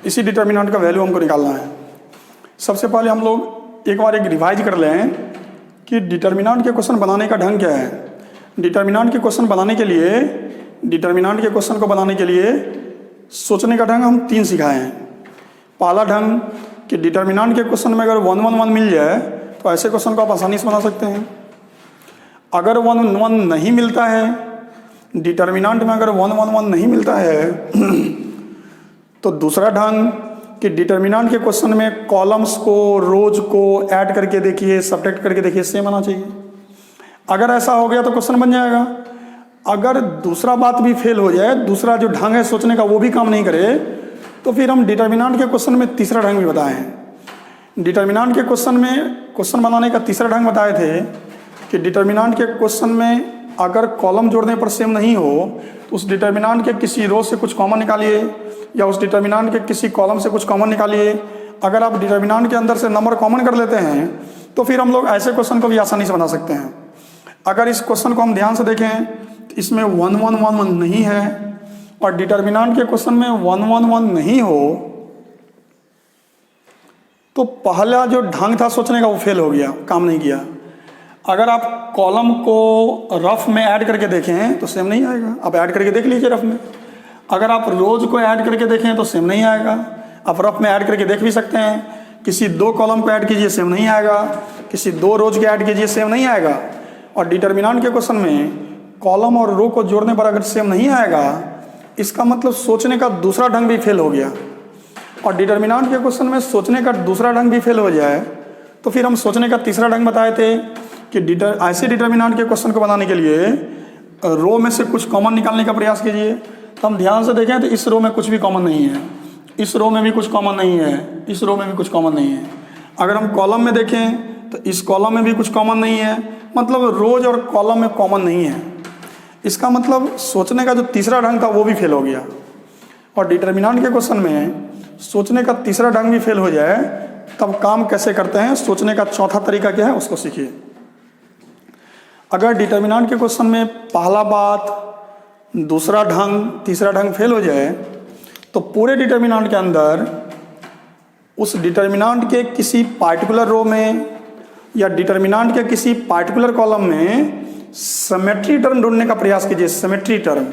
इसी डिटर्मिनेंट का value हमको निकालना है। सबसे पहले हम लोग एक बार एक रिवाइज कर लें कि डिटर्मिनेंट के क्वेश्चन बनाने का ढंग क्या है। डिटर्मिनेंट के क्वेश्चन बनाने के लिए, डिटर्मिनेंट के क्वेश्चन को बनाने के लिए सोचने का ढंग हम 3 सिखाए हैं। पहला ढंग कि डिटर्मिनेंट के क्वेश्चन में अगर 1 1 1 मिल जाए तो ऐसे क्वेश्चन को आप आसानी से बना सकते हैं। अगर 1 1 नहीं मिलता है, डिटर्मिनेंट में अगर 1 1 1 नहीं मिलता है तो दूसरा ढंग कि डिटर्मिनेंट के क्वेश्चन में कॉलम्स को, रोज को ऐड करके देखिए, सब्ट्रैक्ट करके देखिए, सेम आना चाहिए। अगर ऐसा हो गया तो क्वेश्चन बन जाएगा। अगर दूसरा बात भी फेल हो जाए, दूसरा जो ढंग है सोचने का वो भी काम नहीं करे, तो फिर हम डिटर्मिनेंट के क्वेश्चन में तीसरा ढंग भी बताए हैं। डिटर्मिनेंट के क्वेश्चन में क्वेश्चन बनाने का तीसरा ढंग बताए थे कि डिटर्मिनेंट के क्वेश्चन में अगर कॉलम जोड़ने पर सेम नहीं हो तो उस डिटर्मिनेंट के किसी रो से कुछ कॉमन निकालिए या उस डिटर्मिनेंट के किसी कॉलम से कुछ कॉमन निकालिए। अगर आप डिटर्मिनेंट के अंदर से नंबर कॉमन कर लेते हैं तो फिर हम लोग ऐसे क्वेश्चन को भी आसानी से बना सकते हैं। अगर इस क्वेश्चन को हम ध्यान से देखें तो इसमें 1 1 1 1 नहीं है और डिटर्मिनेंट के क्वेश्चन में 1 1 1 नहीं हो तो पहला जो ढंग था सोचने का वो फेल हो गया, काम नहीं किया। अगर आप कॉलम को रफ में ऐड करके देखें तो सेम नहीं आएगा, आप ऐड करके देख लीजिए रफ में। अगर आप रोज को ऐड करके देखें तो सेम नहीं आएगा, आप रफ में ऐड करके देख भी सकते हैं। किसी 2 कॉलम को ऐड कीजिए, सेम नहीं आएगा। किसी दो रोज के ऐड कीजिए सेम नहीं आएगा। और डिटर्मिनेंट के क्वेश्चन में कॉलम और रो को जोड़ने पर अगर सेम नहीं आएगा, इसका मतलब सोचने का दूसरा ढंग भी फेल हो गया। और डिटर्मिनेंट के क्वेश्चन में सोचने का दूसरा ढंग भी फेल हो जाए तो फिर हम सोचने का तीसरा ढंग बताए थे कि ऐसे डिटर्मिनेंट के क्वेश्चन को बनाने के लिए रो में से कुछ कॉमन निकालने का प्रयास कीजिए। तो हम ध्यान से देखें तो इस रो में कुछ भी कॉमन नहीं है, इस रो में भी कुछ कॉमन नहीं है, इस रो में भी कुछ कॉमन नहीं है। अगर हम कॉलम में देखें तो इस कॉलम में भी कुछ कॉमन नहीं है, मतलब रोज और कॉलम में कॉमन नहीं है। इसका मतलब सोचने का जो तीसरा ढंग था वो भी फेल हो गया। और डिटर्मिनेंट के क्वेश्चन में सोचने का तीसरा ढंग भी फेल हो जाए तब काम कैसे करते हैं, सोचने का चौथा तरीका क्या है उसको सीखिए। अगर डिटर्मिनेंट के क्वेश्चन में पहला बात, दूसरा ढंग, तीसरा ढंग फेल हो जाए तो पूरे डिटर्मिनेंट के अंदर उस डिटर्मिनेंट के किसी पार्टिकुलर रो में या डिटर्मिनेंट के किसी पार्टिकुलर कॉलम में सिमेट्री टर्म ढूंढने का प्रयास कीजिए। सिमेट्री टर्म,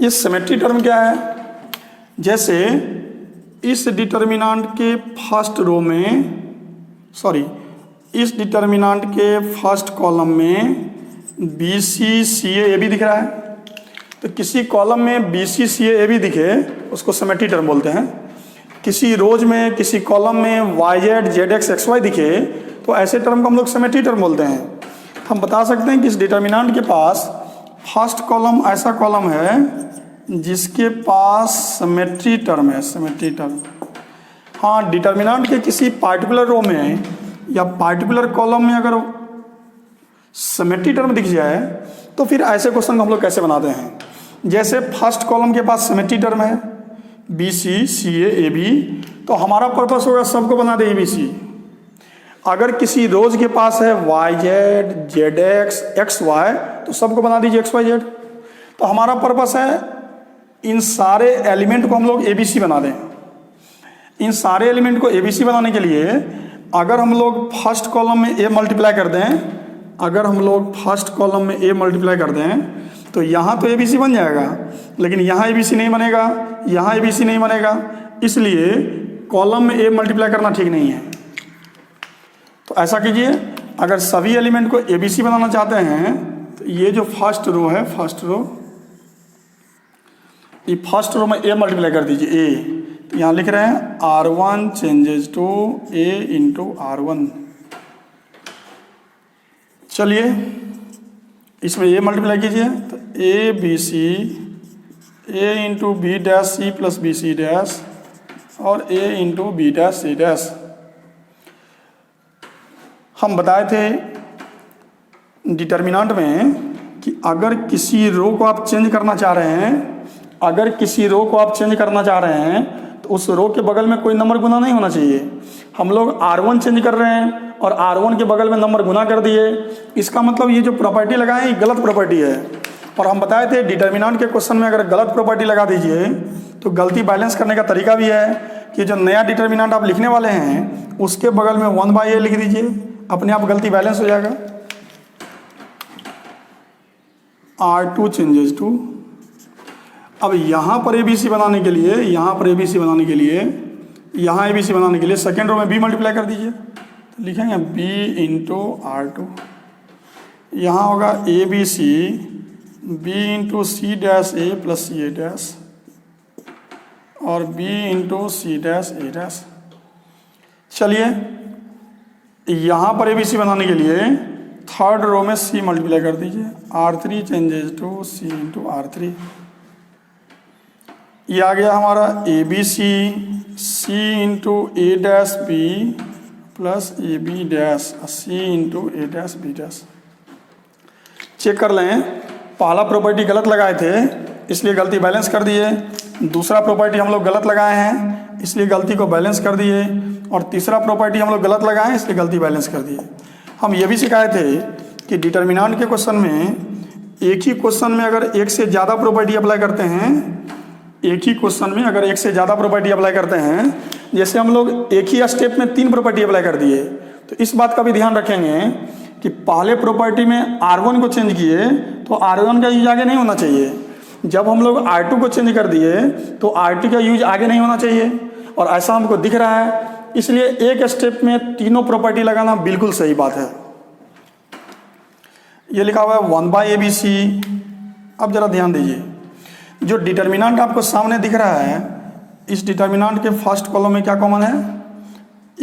ये सिमेट्री टर्म क्या है? जैसे इस डिटर्मिनेंट के फर्स्ट रो में, इस डिटर्मिनेंट के फर्स्ट कॉलम में B C C A B दिख रहा है, तो किसी कॉलम में B C C A B दिखे उसको सिमेट्री टर्म बोलते हैं। किसी रोज में, किसी कॉलम में Y Z Z X X Y दिखे तो ऐसे टर्म को हम लोग सिमेट्री टर्म बोलते हैं। हम बता सकते हैं कि इस डिटर्मिनेंट के पास फर्स्ट कॉलम ऐसा कॉलम है जिसके पास सिमेट्री टर्म है, सिमेट्री टर्म। हाँ, डिटर्मिनेंट के किसी पार्टिकुलर रो में या पार्टिकुलर कॉलम में अगर सिमेट्री टर्म दिख जाए तो फिर ऐसे क्वेश्चन को हम लोग कैसे बनाते हैं? जैसे फर्स्ट कॉलम के पास सिमेट्री टर्म है B C C A B, तो हमारा पर्पस होगा सबको बना दे ए बी सी। अगर किसी रोज के पास है Y Z Z X X Y, तो सबको बना दीजिए एक्स वाई जेड। तो हमारा पर्पस है इन सारे एलिमेंट को हम लोग ए बी सी बना दें। इन सारे एलिमेंट को ए बी सी बनाने के लिए अगर हम लोग फर्स्ट कॉलम में ए मल्टीप्लाई कर दें, अगर हम लोग फर्स्ट कॉलम में ए मल्टीप्लाई कर दें तो यहाँ तो ए बी सी बन जाएगा, लेकिन यहाँ ए बी सी नहीं बनेगा, यहाँ ए बी सी नहीं बनेगा, इसलिए कॉलम में ए मल्टीप्लाई करना ठीक नहीं है। तो ऐसा कीजिए, अगर सभी एलिमेंट को ए बी सी बनाना चाहते हैं तो ये जो फर्स्ट रो है, फर्स्ट रो, ये फर्स्ट रो में ए मल्टीप्लाई कर दीजिए ए। तो यहाँ लिख रहे हैं R1 changes to A into R1। चलिए इसमें ए मल्टीप्लाई कीजिए तो A B C, A into B dash C plus B C dash और A into B dash C dash. हम बताए थे डिटर्मिनेंट में कि अगर किसी रो को आप चेंज करना चाह रहे हैं, अगर किसी रो को आप चेंज करना चाह रहे हैं तो उस रो के बगल में कोई नंबर गुना नहीं होना चाहिए। हम लोग R1 चेंज कर रहे हैं और R1 के बगल में नंबर गुना कर दिए, इसका मतलब ये जो प्रॉपर्टी लगाए ये गलत प्रॉपर्टी है। और हम बताए थे डिटर्मिनेंट के क्वेश्चन में अगर गलत प्रॉपर्टी लगा दीजिए तो गलती बैलेंस करने का तरीका भी है कि जो नया डिटर्मिनेंट आप लिखने वाले हैं उसके बगल में 1/a लिख दीजिए, अपने आप गलती बैलेंस हो जाएगा। R2 चेंजेस टू, अब यहाँ पर ABC बनाने के लिए, यहाँ पर ABC बनाने के लिए, यहाँ ABC बनाने के लिए सेकेंड रो में B मल्टीप्लाई कर दीजिए, तो लिखेंगे B इंटू R2। यहाँ होगा ABC B into C dash A plus C A dash और B into C dash A dash. चलिए यहाँ पर ABC बनाने के लिए थर्ड रो में C मल्टीप्लाई कर दीजिए, R3 changes to C into R3। ये आ गया हमारा ABC C into A dash B plus A B dash C into A dash B dash. Check कर लें, पहला प्रॉपर्टी गलत लगाए थे इसलिए गलती बैलेंस कर दिए, दूसरा प्रॉपर्टी हम लोग गलत लगाए हैं इसलिए गलती को बैलेंस कर दिए, और तीसरा प्रॉपर्टी हम लोग गलत लगाए हैं इसलिए गलती बैलेंस कर दिए। हम ये भी सिखाए थे कि डिटर्मिनेंट के क्वेश्चन में एक ही क्वेश्चन में अगर एक से ज़्यादा प्रॉपर्टी अप्लाई करते हैं, एक ही क्वेश्चन में अगर एक से ज़्यादा प्रॉपर्टी अप्लाई करते हैं, जैसे हम लोग एक ही स्टेप में 3 प्रॉपर्टी अप्लाई कर दिए, तो इस बात का भी ध्यान रखेंगे कि पहले प्रॉपर्टी में R1 को चेंज किए तो R1 का यूज आगे नहीं होना चाहिए। जब हम लोग R2 को चेंज कर दिए तो R2 का यूज आगे नहीं होना चाहिए, और ऐसा हमको दिख रहा है इसलिए एक स्टेप में तीनों प्रॉपर्टी लगाना बिल्कुल सही बात है। ये लिखा हुआ है 1/ABC। अब जरा ध्यान दीजिए, जो डिटर्मिनेंट आपको सामने दिख रहा है, इस डिटर्मिनेंट के फर्स्ट कॉलम में क्या कॉमन है?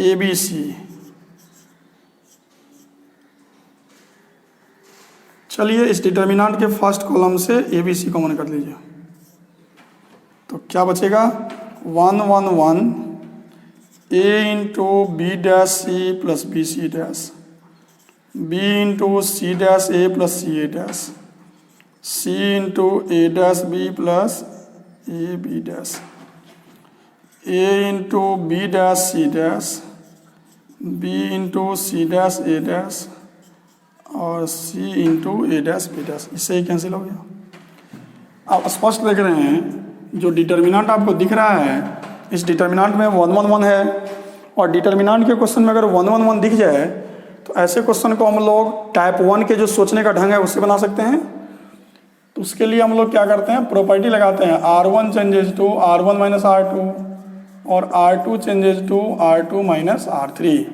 ABC। चलिए इस डिटर्मिनेंट के फर्स्ट कॉलम से ABC कॉमन कर लीजिए, तो क्या बचेगा? 1 1 1 A into B dash C plus B C dash, B into C dash A plus C A dash, C into A dash B plus A B dash, A into B dash C dash, B into C dash A dash और C into A dash B dash. इससे ही cancel हो गया। आप स्पष्ट देख रहे हैं, जो डिटर्मिनेंट आपको दिख रहा है, इस डिटर्मिनेंट में 1 1 1 है, और डिटर्मिनेंट के क्वेश्चन में अगर 1 1 1 दिख जाए तो ऐसे क्वेश्चन को हम लोग टाइप 1 के जो सोचने का ढंग है उससे बना सकते हैं। तो उसके लिए हम लोग क्या करते हैं? प्रॉपर्टी लगाते हैं, R1 changes to R1 minus R2 और R2 changes to R2 minus R3।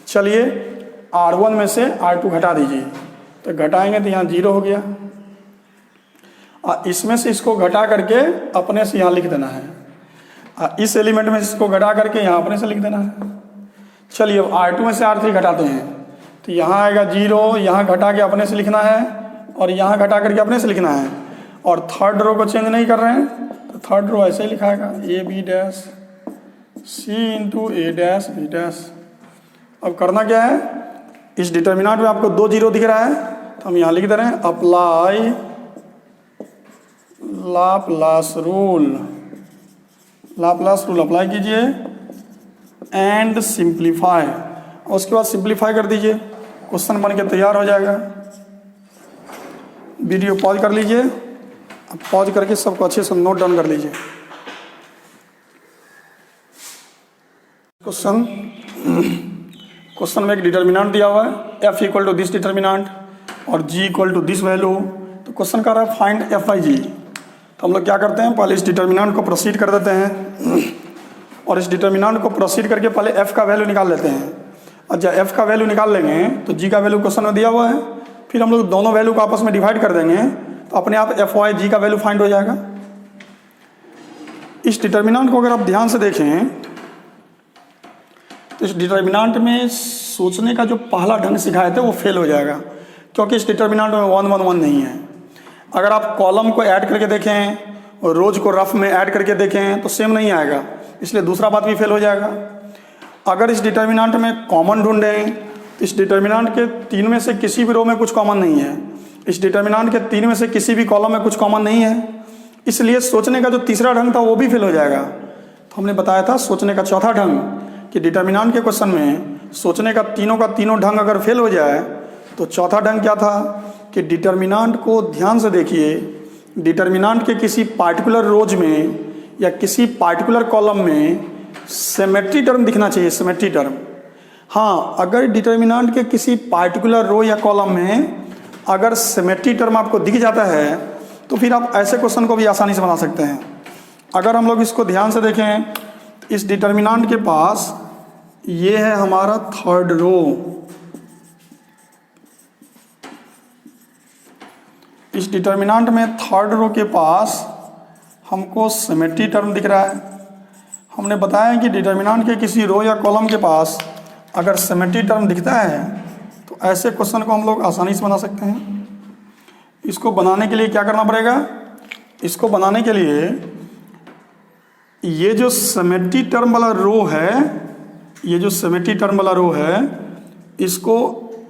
चलिए R1 में से R2 घटा दीजिए, तो घटाएंगे तो यहाँ 0 हो गया, और इसमें से इसको घटा करके अपने से यहाँ लिख देना है, और इस एलिमेंट में इसको घटा करके यहाँ अपने से लिख देना है। चलिए अब R2 में से R3 घटाते हैं, तो यहाँ आएगा 0, यहाँ घटा के अपने से लिखना है और यहाँ घटा करके अपने से लिखना है, और थर्ड रो को चेंज नहीं कर रहे हैं, तो थर्ड रो ऐसे ही लिखाएगा A B dash C into A dash B dash. अब करना क्या है? इस डिटर्मिनेंट में आपको 2 0 दिख रहा है, तो हम यहाँ लिख दे रहे हैं apply Laplace rule. Laplace rule apply कीजिए एंड सिंप्लीफाई, और उसके बाद सिंप्लीफाई कर दीजिए, क्वेश्चन बन के तैयार हो जाएगा। वीडियो पॉज कर लीजिए, अब पॉज करके सबको अच्छे से नोट डाउन कर लीजिए। क्वेश्चन में एक डिटर्मिनेंट दिया हुआ है, f equal to this determinant और g equal to this value. तो क्वेश्चन कर रहा है फाइंड f बाई g। तो हम लोग क्या करते हैं, पहले इस डिटर्मिनेंट को प्रोसीड कर देते हैं, और इस डिटर्मिनेंट को प्रोसीड करके पहले f का वैल्यू निकाल लेते हैं। और जब f का वैल्यू निकाल लेंगे तो g का वैल्यू क्वेश्चन में दिया हुआ है, फिर हम लोग दोनों वैल्यू को आपस में डिवाइड कर देंगे, तो अपने आप एफ वाई जी का वैल्यू फाइंड हो जाएगा। इस डिटर्मिनेंट को अगर आप ध्यान से देखें तो इस डिटर्मिनेंट में सोचने का जो पहला ढंग सिखाए थे वो फेल हो जाएगा, क्योंकि इस डिटर्मिनेंट में 1 1 1 नहीं है। अगर आप कॉलम को ऐड करके देखें और रोज को रफ में ऐड करके देखें तो सेम नहीं आएगा, इसलिए दूसरा बात भी फेल हो जाएगा। अगर इस डिटर्मिनेंट में कॉमन ढूंढें तो इस डिटर्मिनेंट के 3 में से किसी भी रो में कुछ कॉमन नहीं है, इस डिटर्मिनेंट के 3 में से किसी भी कॉलम में कुछ कॉमन नहीं है, इसलिए सोचने का जो तीसरा ढंग था वो भी फेल हो जाएगा। तो हमने बताया था सोचने का चौथा ढंग कि डिटर्मिनेंट के क्वेश्चन में सोचने का तीनों ढंग अगर फेल हो जाए तो चौथा ढंग क्या था कि डिटर्मिनेंट को ध्यान से देखिए, डिटर्मिनेंट के किसी पार्टिकुलर रोज में या किसी पार्टिकुलर कॉलम में सिमेट्री टर्म दिखना चाहिए, सिमेट्री टर्म। हाँ, अगर डिटर्मिनेंट के किसी पार्टिकुलर रो या कॉलम में अगर सिमेट्री टर्म आपको दिख जाता है तो फिर आप ऐसे क्वेश्चन को भी आसानी से बना सकते हैं। अगर हम लोग इसको ध्यान से देखें, इस डिटर्मिनेंट के पास ये है हमारा थर्ड रो, इस डिटर्मिनेंट में थर्ड रो के पास हमको सिमेट्री टर्म दिख रहा है। हमने बताया कि डिटर्मिनेंट के किसी रो या कॉलम के पास अगर सिमेट्री टर्म दिखता है तो ऐसे क्वेश्चन को हम लोग आसानी से बना सकते हैं। इसको बनाने के लिए क्या करना पड़ेगा, इसको बनाने के लिए ये जो सिमेट्री टर्म वाला रो है, ये जो सिमेट्री टर्म वाला रो है, इसको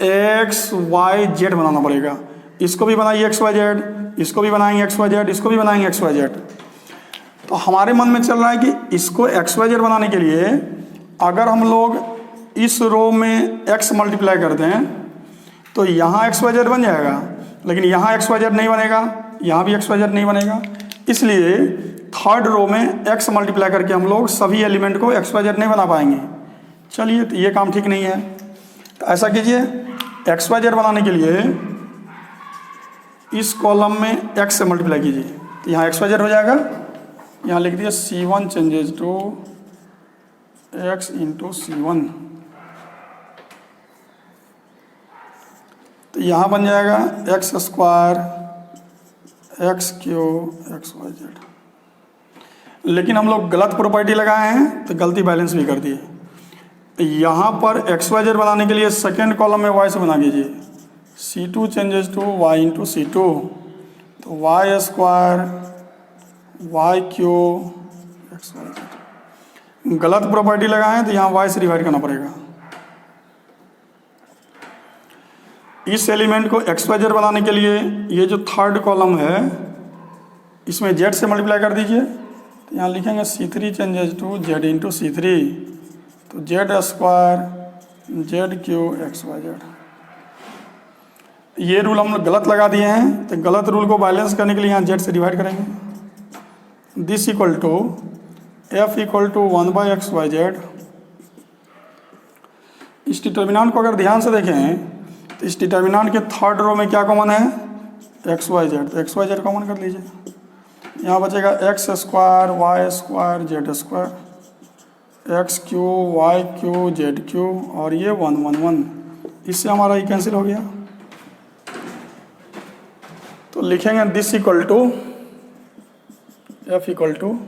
एक्स वाई जेड बनाना पड़ेगा। इसको भी बनाइए एक्स वाई जेड, इसको भी बनाएंगे एक्स वाई जेड, इसको भी बनाएंगे एक्स वाई जेड। तो हमारे मन में चल रहा है कि इसको एक्स वाई जेड बनाने के लिए अगर हम लोग इस रो में x मल्टीप्लाई कर दें तो यहाँ एक्स वाई जेड बन जाएगा, लेकिन यहाँ एक्स वाई जेड नहीं बनेगा, यहाँ भी एक्स वाई जेड नहीं बनेगा। इसलिए थर्ड रो में x मल्टीप्लाई करके हम लोग सभी एलिमेंट को एक्स वाई जेड नहीं बना पाएंगे। चलिए, तो ये काम ठीक नहीं है। तो ऐसा कीजिए, एक्स वाई जेड बनाने के लिए इस कॉलम में x से मल्टीप्लाई कीजिए, तो यहाँ एक्स वाई जेड हो जाएगा। यहाँ लिख दिया C1 changes to x into C1, तो यहाँ बन जाएगा x square x cube x Y z. लेकिन हम लोग गलत प्रॉपर्टी लगाए हैं तो गलती बैलेंस भी कर दिए। यहाँ पर एक्स वाई जेड बनाने के लिए सेकेंड कॉलम में वाई से बना कीजिए, C2 changes to Y into C2, तो y square y cube x Y z. गलत प्रॉपर्टी लगाएं तो यहाँ वाई से डिवाइड करना पड़ेगा। इस एलिमेंट को एक्स वाई जेड बनाने के लिए ये जो थर्ड कॉलम है इसमें जेड से मल्टीप्लाई कर दीजिए, तो यहाँ लिखेंगे C3 changes to Z into C3, तो z square z cube x Y z. ये रूल हम लोग गलत लगा दिए हैं, तो गलत रूल को बैलेंस करने के लिए यहाँ जेड से डिवाइड करेंगे। This equal to f equal to 1/x Y Z. इस डिटर्मिनेंट को अगर ध्यान से देखें तो इस डिटर्मिनेंट के थर्ड रो में क्या कॉमन है, एक्स वाई जेड, तो एक्स वाई जेड कॉमन कर लीजिए। यहाँ बचेगा x square Y square Z square, x cube Y cube Z cube, और ये 1 1 1, इससे हमारा ये कैंसिल हो गया। तो लिखेंगे this equal to f equal to,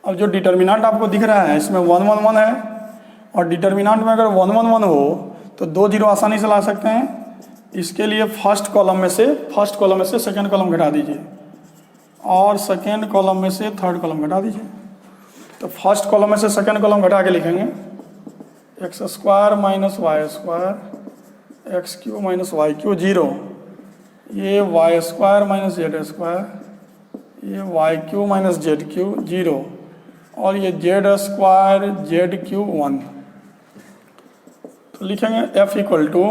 अब जो डिटर्मिनेंट आपको दिख रहा है इसमें 1 1 1 है, और डिटर्मिनेंट में अगर 1 1 1 हो तो 2 जीरो आसानी से ला सकते हैं। इसके लिए फर्स्ट कॉलम में से सेकंड कॉलम घटा दीजिए, और सेकंड कॉलम में से थर्ड कॉलम घटा दीजिए। तो फर्स्ट कॉलम में से सेकंड कॉलम घटा के लिखेंगे X square minus Y square x cube minus Y cube 0, ये Y square minus Z square, ये Y cube minus Z cube 0, और ये जेड स्क्वायर जेड क्यू 1। तो लिखेंगे एफ इक्वल टू,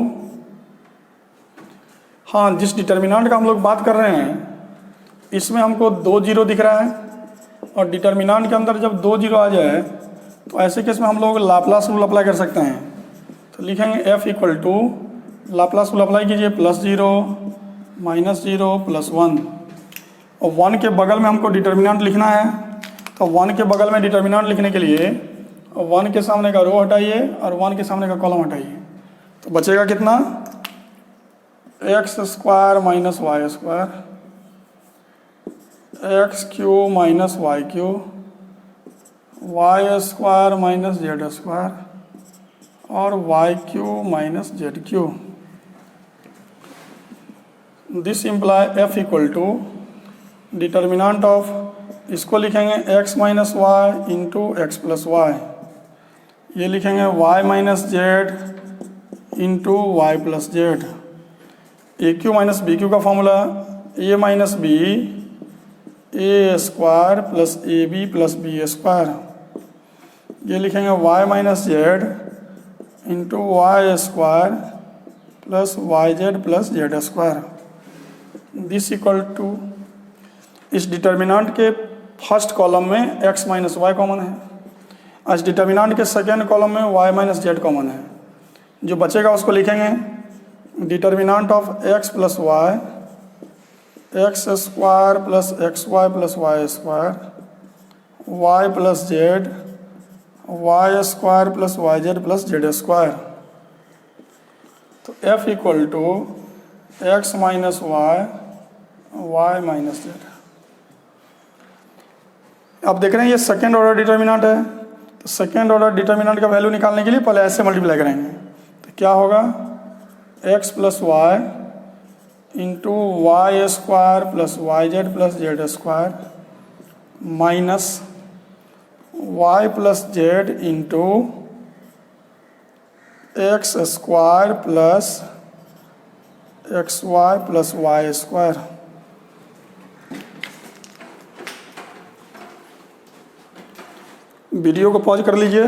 हाँ जिस डिटर्मिनेंट का हम लोग बात कर रहे हैं इसमें हमको 2 जीरो दिख रहा है, और डिटर्मिनेंट के अंदर जब 2 जीरो आ जाए तो ऐसे केस में हम लोग लाप्लास रूल अप्लाई कर सकते हैं। तो लिखेंगे f equal to, Laplace rule apply कीजिए, +0 -0 +1, और 1 के बगल में हमको डिटर्मिनेंट लिखना है। तो 1 के बगल में डिटर्मिनेंट लिखने के लिए 1 के सामने का रो हटाइए और 1 के सामने का कॉलम हटाइए, तो बचेगा कितना, X square minus Y square x cube minus Y cube Y square minus Z square और Y cube minus Z Q. This imply F equal to determinant of, इसको लिखेंगे x minus Y into X plus Y, ये लिखेंगे y minus Z into Y plus Z. A cube minus B cube का formula A minus B A square plus A B plus B square, ये लिखेंगे y minus Z into y square plus y z plus z square. This equal to, इस determinant के first column में x minus y common है, आज determinant के second column में y minus z common है। जो बचेगा उसको लिखेंगे determinant of x plus y x square plus x y plus y square y plus z Y square plus y z plus z square. तो f equal to x minus y minus z. आप देख रहे हैं ये second order determinant है, तो second order determinant का value निकालने के लिए पहले ऐसे मल्टीप्लाई करेंगे, तो क्या होगा x plus y into y square plus y z plus z square minus y plus z into x square plus x y plus y square. Video को पॉज कर लीजिए,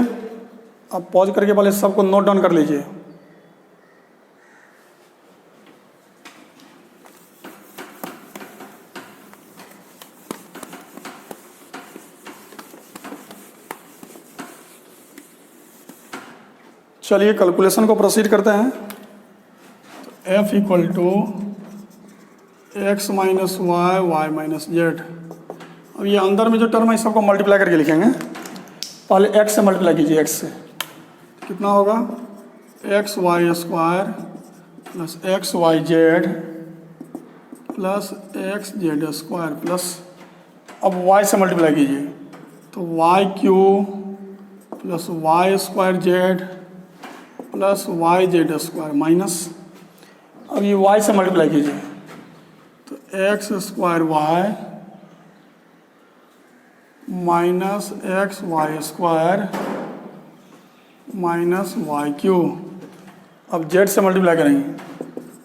अब पॉज करके पहले सबको नोट डाउन कर लीजिए। चलिए कैलकुलेशन को प्रोसीड करते हैं। F equal to x minus y y minus z. अब ये अंदर में जो टर्म है सबको मल्टीप्लाई करके लिखेंगे। पहले x से मल्टीप्लाई कीजिए, x से कितना होगा, x y square plus x Y z plus x z square plus, अब y से मल्टीप्लाई कीजिए तो Y Q plus y square Z plus y z square minus, अब ये y से मल्टीप्लाई कीजिए तो x square y minus x y square minus Y Q, अब जेड से मल्टीप्लाई करेंगे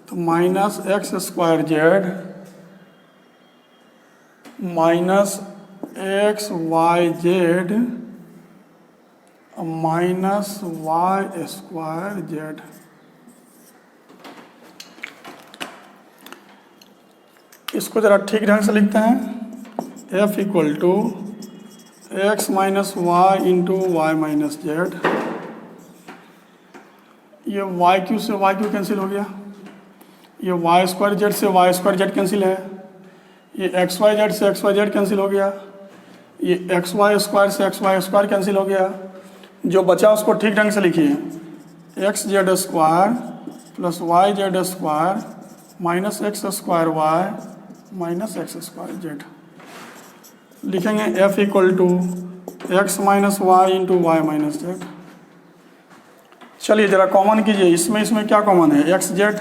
तो minus x square Z minus x Y Z minus Y square Z. इसको ज़रा ठीक ढंग से लिखते हैं, f equal to x minus Y into y minus z, ये वाई क्यू से वाई क्यू कैंसिल हो गया, ये वाई स्क्वायर जेड से वाई स्क्वायर जेड कैंसिल है, ये एक्स वाई जेड से एक्स वाई जेड कैंसिल हो गया, ये एक्स वाई स्क्वायर से एक्स वाई स्क्वायर कैंसिल हो गया। जो बचा उसको ठीक ढंग से लिखिए, x z square plus y z square minus x square y minus x square z. लिखेंगे f equal to x minus Y into y minus z. चलिए ज़रा कॉमन कीजिए, इसमें क्या कॉमन है, एक्स जेड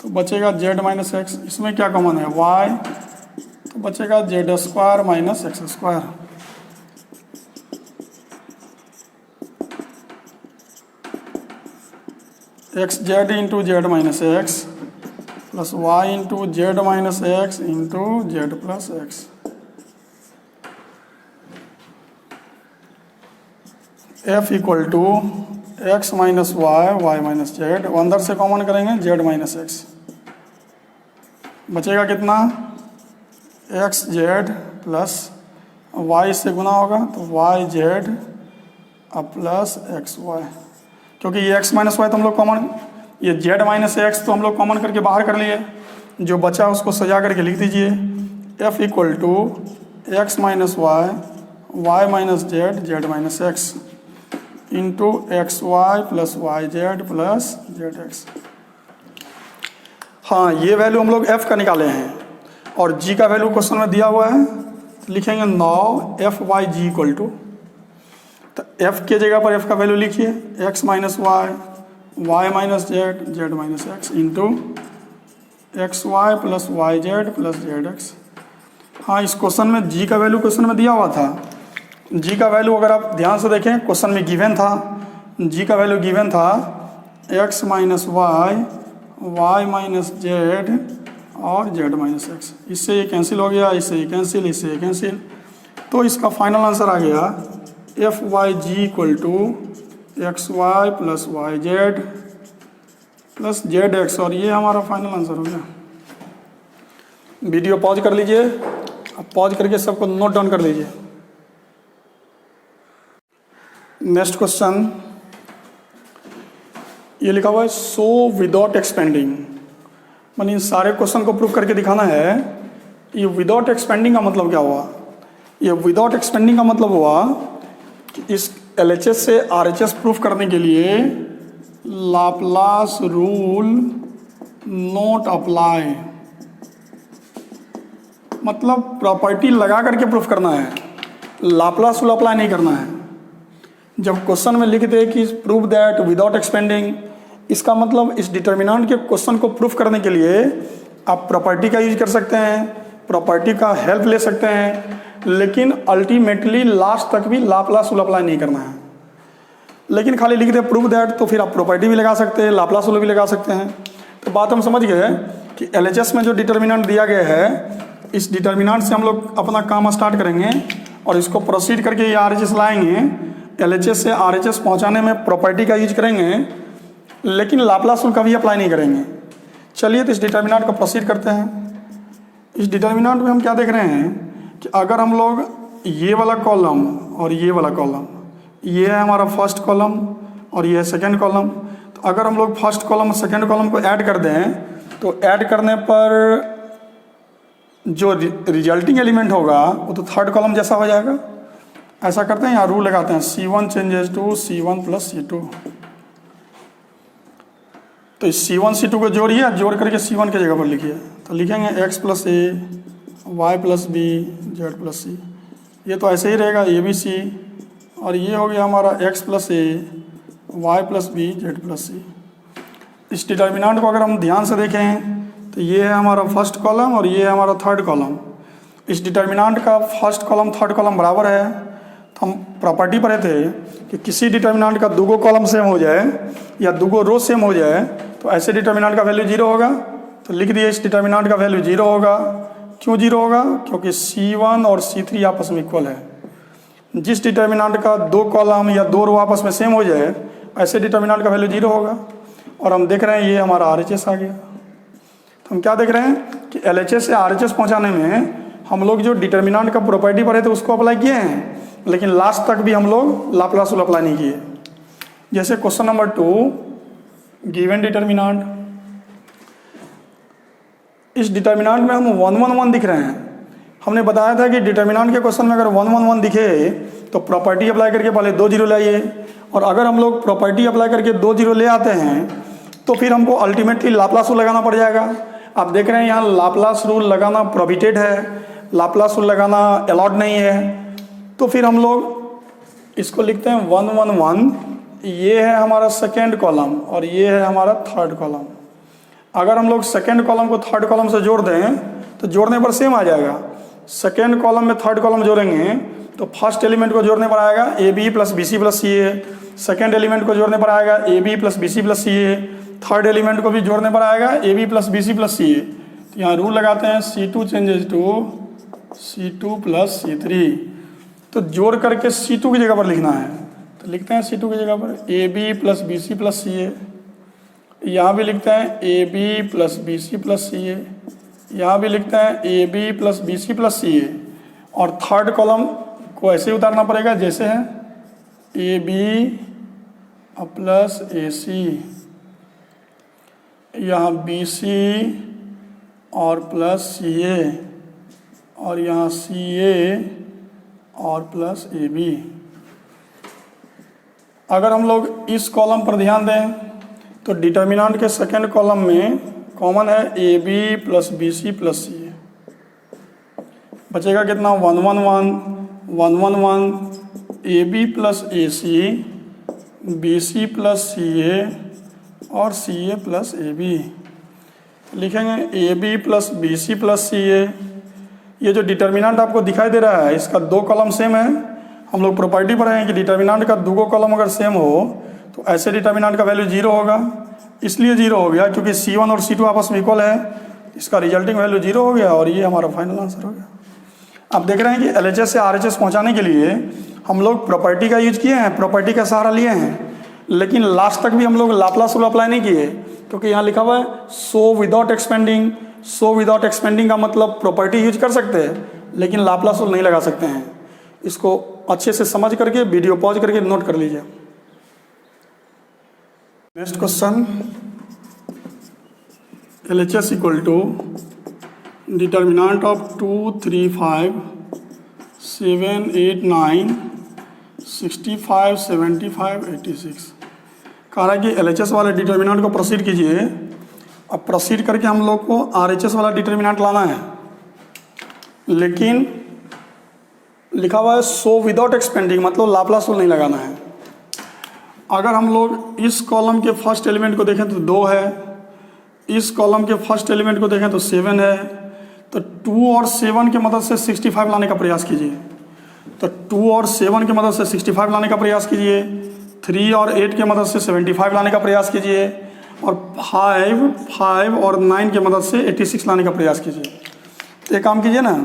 तो बचेगा जेड माइनस एक्स, इसमें क्या कॉमन है वाई तो बचेगा z square minus x square. X z into z minus x plus y into z minus x into z plus x. F equal to x minus y y minus z, अंदर से common करेंगे Z minus x, बचेगा कितना x Z plus Y से गुना होगा तो Y Z अब plus x Y, क्योंकि ये एक्स माइनस वाई तो हम लोग कॉमन, ये जेड माइनस एक्स तो हम लोग कॉमन करके बाहर कर लिए, जो बचा उसको सजा करके लिख दीजिए। F equal to x minus y y minus z z minus x into x y plus y z plus z x. हाँ, ये वैल्यू हम लोग f का निकाले हैं और g का वैल्यू क्वेश्चन में दिया हुआ है, लिखेंगे 9 f by g equal to, तो f की जगह पर f का वैल्यू लिखिए x minus y y minus z z minus x into x y plus y z plus z x. हाँ, इस क्वेश्चन में g का वैल्यू क्वेश्चन में दिया हुआ था, g का वैल्यू अगर आप ध्यान से देखें क्वेश्चन में गिवन था, g का वैल्यू गिवन था x minus y y minus z और जेड माइनस एक्स, इससे ये कैंसिल हो गया, इससे ये कैंसिल, इससे ये कैंसिल, तो इसका फाइनल आंसर आ गया f by g equal to x y plus y z plus z x, और ये हमारा फाइनल आंसर हो गया। वीडियो पॉज कर लीजिए, अब पॉज करके सबको नोट डाउन कर लीजिए। नेक्स्ट क्वेश्चन ये लिखा हुआ है सो विदाउट एक्सपेंडिंग, मैंने इन सारे क्वेश्चन को प्रूव करके दिखाना है। ये विदाउट एक्सपेंडिंग का मतलब क्या हुआ, ये विदाउट एक्सपेंडिंग का मतलब हुआ कि इस LHS से RHS प्रूफ करने के लिए लाप्लास रूल नोट अप्लाई, मतलब प्रॉपर्टी लगा करके प्रूफ करना है, लाप्लास रूल अप्लाई नहीं करना है। जब क्वेश्चन में लिख दे कि प्रूव दैट विदाउट एक्सपेंडिंग, इसका मतलब इस डिटर्मिनेंट के क्वेश्चन को प्रूफ करने के लिए आप प्रॉपर्टी का यूज कर सकते हैं, प्रॉपर्टी का हेल्प ले सकते हैं, लेकिन अल्टीमेटली लास्ट तक भी लाप्लास रूल अप्लाई नहीं करना है। लेकिन खाली लिख दे प्रूव दैट, तो फिर आप प्रॉपर्टी भी लगा सकते हैं, लाप्लास रूल भी लगा सकते हैं। तो बात हम समझ गए कि LHS में जो डिटर्मिनेंट दिया गया है, इस डिटर्मिनेंट से हम लोग अपना काम स्टार्ट करेंगे और इसको प्रोसीड करके ये RHS लाएंगे। LHS से RHS पहुंचाने में प्रॉपर्टी का यूज करेंगे, लेकिन लाप्लास रूल का भी अप्लाई नहीं करेंगे। चलिए तो इस डिटर्मिनेंट को प्रोसीड करते हैं। इस डिटर्मिनेंट में हम क्या देख रहे हैं कि अगर हम लोग ये वाला कॉलम और ये वाला कॉलम, ये है हमारा फर्स्ट कॉलम और ये है सेकेंड कॉलम, तो अगर हम लोग फर्स्ट कॉलम और सेकेंड कॉलम को ऐड कर दें तो ऐड करने पर जो रिजल्टिंग एलिमेंट होगा वो तो थर्ड कॉलम जैसा हो जाएगा। ऐसा करते हैं, यहाँ रूल लगाते हैं C1 changes to C1 plus C2। तो इस C1 C2 को जोड़िए, जोड़ करके C1 की जगह पर लिखिए। तो लिखेंगे x plus A Y plus B Z plus C. ये तो ऐसे ही रहेगा ABC, और ये हो गया हमारा x plus A Y plus B Z plus C. इस डिटर्मिनेंट को अगर हम ध्यान से देखें तो ये है हमारा फर्स्ट कॉलम और ये है हमारा थर्ड कॉलम। इस डिटर्मिनेंट का फर्स्ट कॉलम थर्ड कॉलम बराबर है। तो हम प्रॉपर्टी पढ़े थे कि किसी डिटर्मिनेंट का दूगो कॉलम सेम हो जाए या दूगो रो सेम हो जाए तो ऐसे डिटर्मिनेंट का वैल्यू 0 होगा। तो लिख दिए इस डिटर्मिनेंट का वैल्यू 0 होगा। क्यों 0 होगा? क्योंकि C1 और C3 आपस में इक्वल है। जिस डिटर्मिनेंट का दो कॉलम या दो रो आपस में सेम हो जाए ऐसे डिटर्मिनेंट का वैल्यू 0 होगा। और हम देख रहे हैं ये हमारा RHS आ गया। तो हम क्या देख रहे हैं कि LHS से RHS पहुंचाने में हम लोग जो डिटर्मिनेंट का प्रॉपर्टी पढ़े थे उसको अप्लाई किए हैं, लेकिन लास्ट तक भी हम लोग लाप्लास रूल अप्लाई नहीं किए। जैसे क्वेश्चन नंबर 2, गिवन डिटर्मिनेंट, इस डिटर्मिनेंट में हम 1 1 1 दिख रहे हैं। हमने बताया था कि डिटर्मिनेंट के क्वेश्चन में अगर 1 1 1 दिखे तो प्रॉपर्टी अप्लाई करके पहले 2 0 लाइए, और अगर हम लोग प्रॉपर्टी अप्लाई करके 2 0 ले आते हैं तो फिर हमको अल्टीमेटली लाप्लास रूल लगाना पड़ जाएगा। आप देख रहे हैं यहाँ लाप्लास रूल लगाना प्रोहिबिटेड है, लाप्लास रूल लगाना अलाउड नहीं है। तो फिर हम लोग इसको लिखते हैं 1 1 1। ये है हमारा सेकेंड कॉलम और ये है हमारा थर्ड कॉलम। अगर हम लोग सेकेंड कॉलम को थर्ड कॉलम से जोड़ दें तो जोड़ने पर सेम आ जाएगा। सेकेंड कॉलम में थर्ड कॉलम जोड़ेंगे तो फर्स्ट एलिमेंट को जोड़ने पर आएगा AB plus BC plus CA, second element को जोड़ने पर आएगा AB plus BC plus CA, third element को भी जोड़ने पर आएगा AB plus BC plus CA। तो यहाँ रूल लगाते हैं C2 changes to C2 plus C3। तो जोड़ करके C2 की जगह पर लिखना है, तो लिखते हैं C2 की जगह पर AB plus BC plus CA। यहाँ भी लिखते हैं AB plus BC plus CA, यहाँ भी लिखते हैं AB plus BC plus CA। और थर्ड कॉलम को ऐसे ही उतारना पड़ेगा जैसे है AB प्लस AC, यहाँ BC और प्लस CA, और यहाँ CA और प्लस AB। अगर हम लोग इस कॉलम पर ध्यान दें तो डिटर्मिनेंट के सेकेंड कॉलम में कॉमन है AB plus BC plus CA। बचेगा कितना? 1 1 1 1 1 1 AB plus AC, BC plus CA और CA प्लस AB। लिखेंगे AB plus BC plus CA। ये जो डिटर्मिनेंट आपको दिखाई दे रहा है इसका दो कॉलम सेम है। हम लोग प्रॉपर्टी पर हैं कि डिटर्मिनेंट का दो कॉलम अगर सेम हो तो ऐसे डिटर्मिनेंट का वैल्यू 0 होगा। इसलिए 0 हो गया क्योंकि C1 और C2 आपस में इक्वल है। इसका रिजल्टिंग वैल्यू 0 हो गया और ये हमारा फाइनल आंसर हो गया। आप देख रहे हैं कि LHS से RHS पहुंचाने के लिए हम लोग प्रॉपर्टी का यूज किए हैं, प्रॉपर्टी का सहारा लिए हैं, लेकिन लास्ट तक भी हम लोग लाप्लास रूल अप्लाई नहीं किए क्योंकि यहाँ लिखा हुआ है so without expanding. So without expanding का मतलब प्रॉपर्टी यूज कर सकते हैं लेकिन लाप्लास रूल नहीं लगा सकते हैं। इसको अच्छे से समझ करके वीडियो पॉज करके नोट कर लीजिए। Next question, LHS equal to determinant of 2 3 5 7 8 9 65 75 86। कह रहा है कि LHS वाले डिटर्मिनेंट को प्रोसीड कीजिए। अब प्रोसीड करके हम लोग को RHS वाला डिटर्मिनेंट लाना है, लेकिन लिखा हुआ है सो विदाउट एक्सपेंडिंग, मतलब लाप्लास रूल नहीं लगाना है। अगर हम लोग इस कॉलम के फर्स्ट एलिमेंट को देखें तो 2 है, इस कॉलम के फर्स्ट एलिमेंट को देखें तो 7 है, तो 2 और 7 की मदद से 65 लाने का प्रयास कीजिए। तो 2 और 7 की मदद से 65 लाने का प्रयास कीजिए, 3 और 8 की मदद से 75 लाने का प्रयास कीजिए, और 5 और 9 की मदद से 86 लाने का प्रयास कीजिए। तो एक काम कीजिए ना,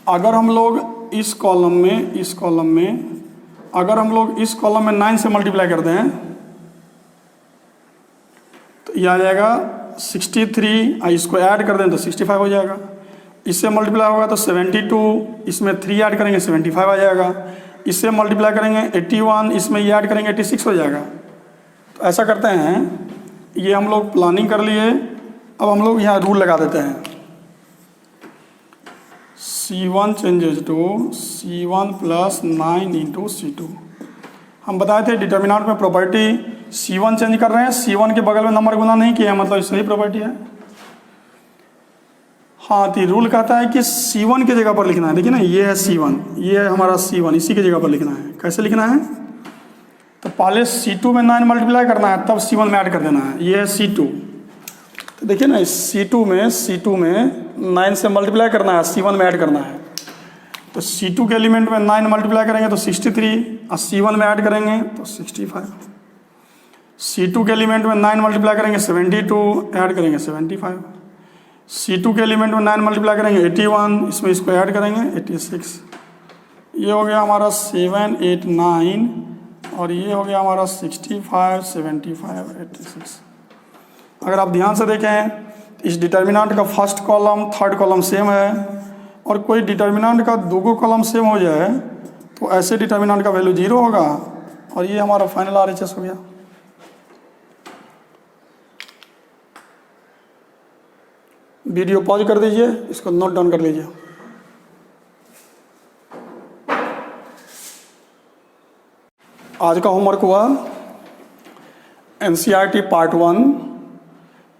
अगर हम लोग इस कॉलम में अगर हम लोग इस कॉलम में 9 से मल्टीप्लाई कर दें तो यह आ जाएगा 63, इसको ऐड कर दें तो 65 हो जाएगा। इससे मल्टीप्लाई होगा तो 72, इसमें 3 ऐड करेंगे 75 आ जाएगा। इससे मल्टीप्लाई करेंगे 81, इसमें ये ऐड करेंगे 86 हो जाएगा। तो ऐसा करते हैं, ये हम लोग प्लानिंग कर लिए। अब हम लोग यहाँ रूल लगा देते हैं। C1 changes to C1 plus 9 into C2। हम बताए थे डिटर्मिनेंट में प्रॉपर्टी C1 चेंज कर रहे हैं, C1 के बगल में नंबर गुना नहीं किया, मतलब सही प्रॉपर्टी है। हाँ, तो रूल कहता है कि C1 की जगह पर लिखना है। देखिए ना, ये है C1, ये है हमारा C1, इसी की जगह पर लिखना है। कैसे लिखना है? तो पहले C2 में 9 मल्टीप्लाई करना है, तब C1 में ऐड कर देना है। ये है C2। तो देखिए ना, इस C2 में 9 से मल्टीप्लाई करना है, C1 में ऐड करना है। तो C2 के एलिमेंट में 9 मल्टीप्लाई करेंगे तो 63, और C1 में ऐड करेंगे तो 65। C2 के एलिमेंट में 9 मल्टीप्लाई करेंगे 72, ऐड करेंगे 75। C2 के एलिमेंट में 9 मल्टीप्लाई करेंगे 81, इसमें इसको ऐड करेंगे 86। ये हो गया हमारा 7, 8, 9, और ये हो गया हमारा 65, 75, 86। अगर आप ध्यान से देखें, इस डिटर्मिनेंट का first column third column same है, और कोई डिटर्मिनेंट का दो कॉलम सेम हो जाए तो ऐसे डिटर्मिनेंट का वैल्यू 0 होगा, और ये हमारा फाइनल RHS हो गया। वीडियो पॉज कर दीजिए, इसको नोट डाउन कर लीजिए। आज का होमवर्क हुआ NCERT पार्ट 1।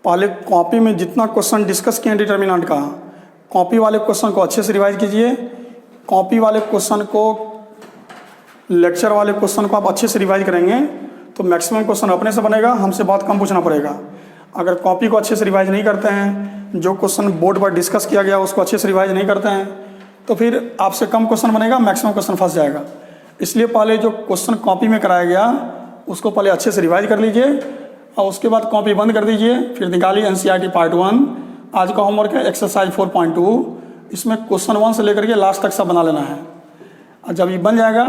पहले कॉपी में जितना क्वेश्चन डिस्कस किए डिटर्मिनेंट का, कॉपी वाले क्वेश्चन को अच्छे से रिवाइज कीजिए। कॉपी वाले क्वेश्चन को, लेक्चर वाले क्वेश्चन को आप अच्छे से रिवाइज करेंगे तो मैक्सिमम क्वेश्चन अपने से बनेगा, हमसे बहुत कम पूछना पड़ेगा। अगर कॉपी को अच्छे से रिवाइज नहीं करते हैं, जो क्वेश्चन बोर्ड पर डिस्कस किया गया उसको अच्छे से रिवाइज नहीं करते हैं, तो फिर आपसे कम क्वेश्चन बनेगा, मैक्सिमम क्वेश्चन फंस जाएगा। इसलिए पहले जो क्वेश्चन कॉपी में कराया गया उसको पहले अच्छे से रिवाइज कर लीजिए, और उसके बाद कॉपी बंद कर दीजिए, फिर निकालिए NCERT पार्ट 1। आज का होमवर्क है एक्सरसाइज 4.2। इसमें क्वेश्चन 1 से लेकर के लास्ट तक सब बना लेना है, और जब ये बन जाएगा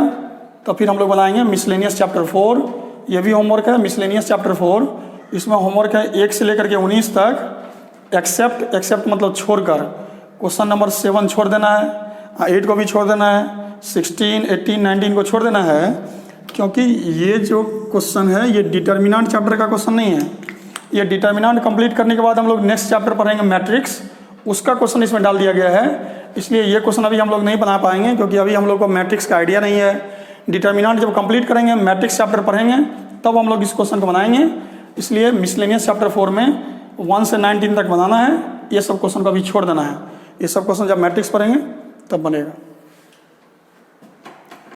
तो फिर हम लोग बनाएंगे मिसलेनियस चैप्टर 4। ये भी होमवर्क है मिसलेनियस चैप्टर 4। इसमें होमवर्क है 1 से लेकर के 19 तक, एक्सेप्ट मतलब छोड़कर। क्वेश्चन नंबर 7 छोड़ देना है, 8 को भी छोड़ देना है, 16, 18, 19 को छोड़ देना है, क्योंकि ये जो क्वेश्चन है ये डिटर्मिनेंट चैप्टर का क्वेश्चन नहीं है। ये डिटर्मिनेंट कंप्लीट करने के बाद हम लोग नेक्स्ट चैप्टर पढ़ेंगे मैट्रिक्स, उसका क्वेश्चन इसमें डाल दिया गया है। इसलिए ये क्वेश्चन अभी हम लोग नहीं बना पाएंगे, क्योंकि अभी हम लोग को मैट्रिक्स का आइडिया नहीं है। डिटर्मिनेंट जब कंप्लीट करेंगे, मैट्रिक्स चैप्टर पढ़ेंगे, तब हम लोग इस क्वेश्चन को बनाएंगे। इसलिए मिसलेनियस चैप्टर 4 में 1 से 19 तक बनाना है। ये सब क्वेश्चन को अभी छोड़ देना है। ये सब क्वेश्चन जब मैट्रिक्स पढ़ेंगे तब बनेगा।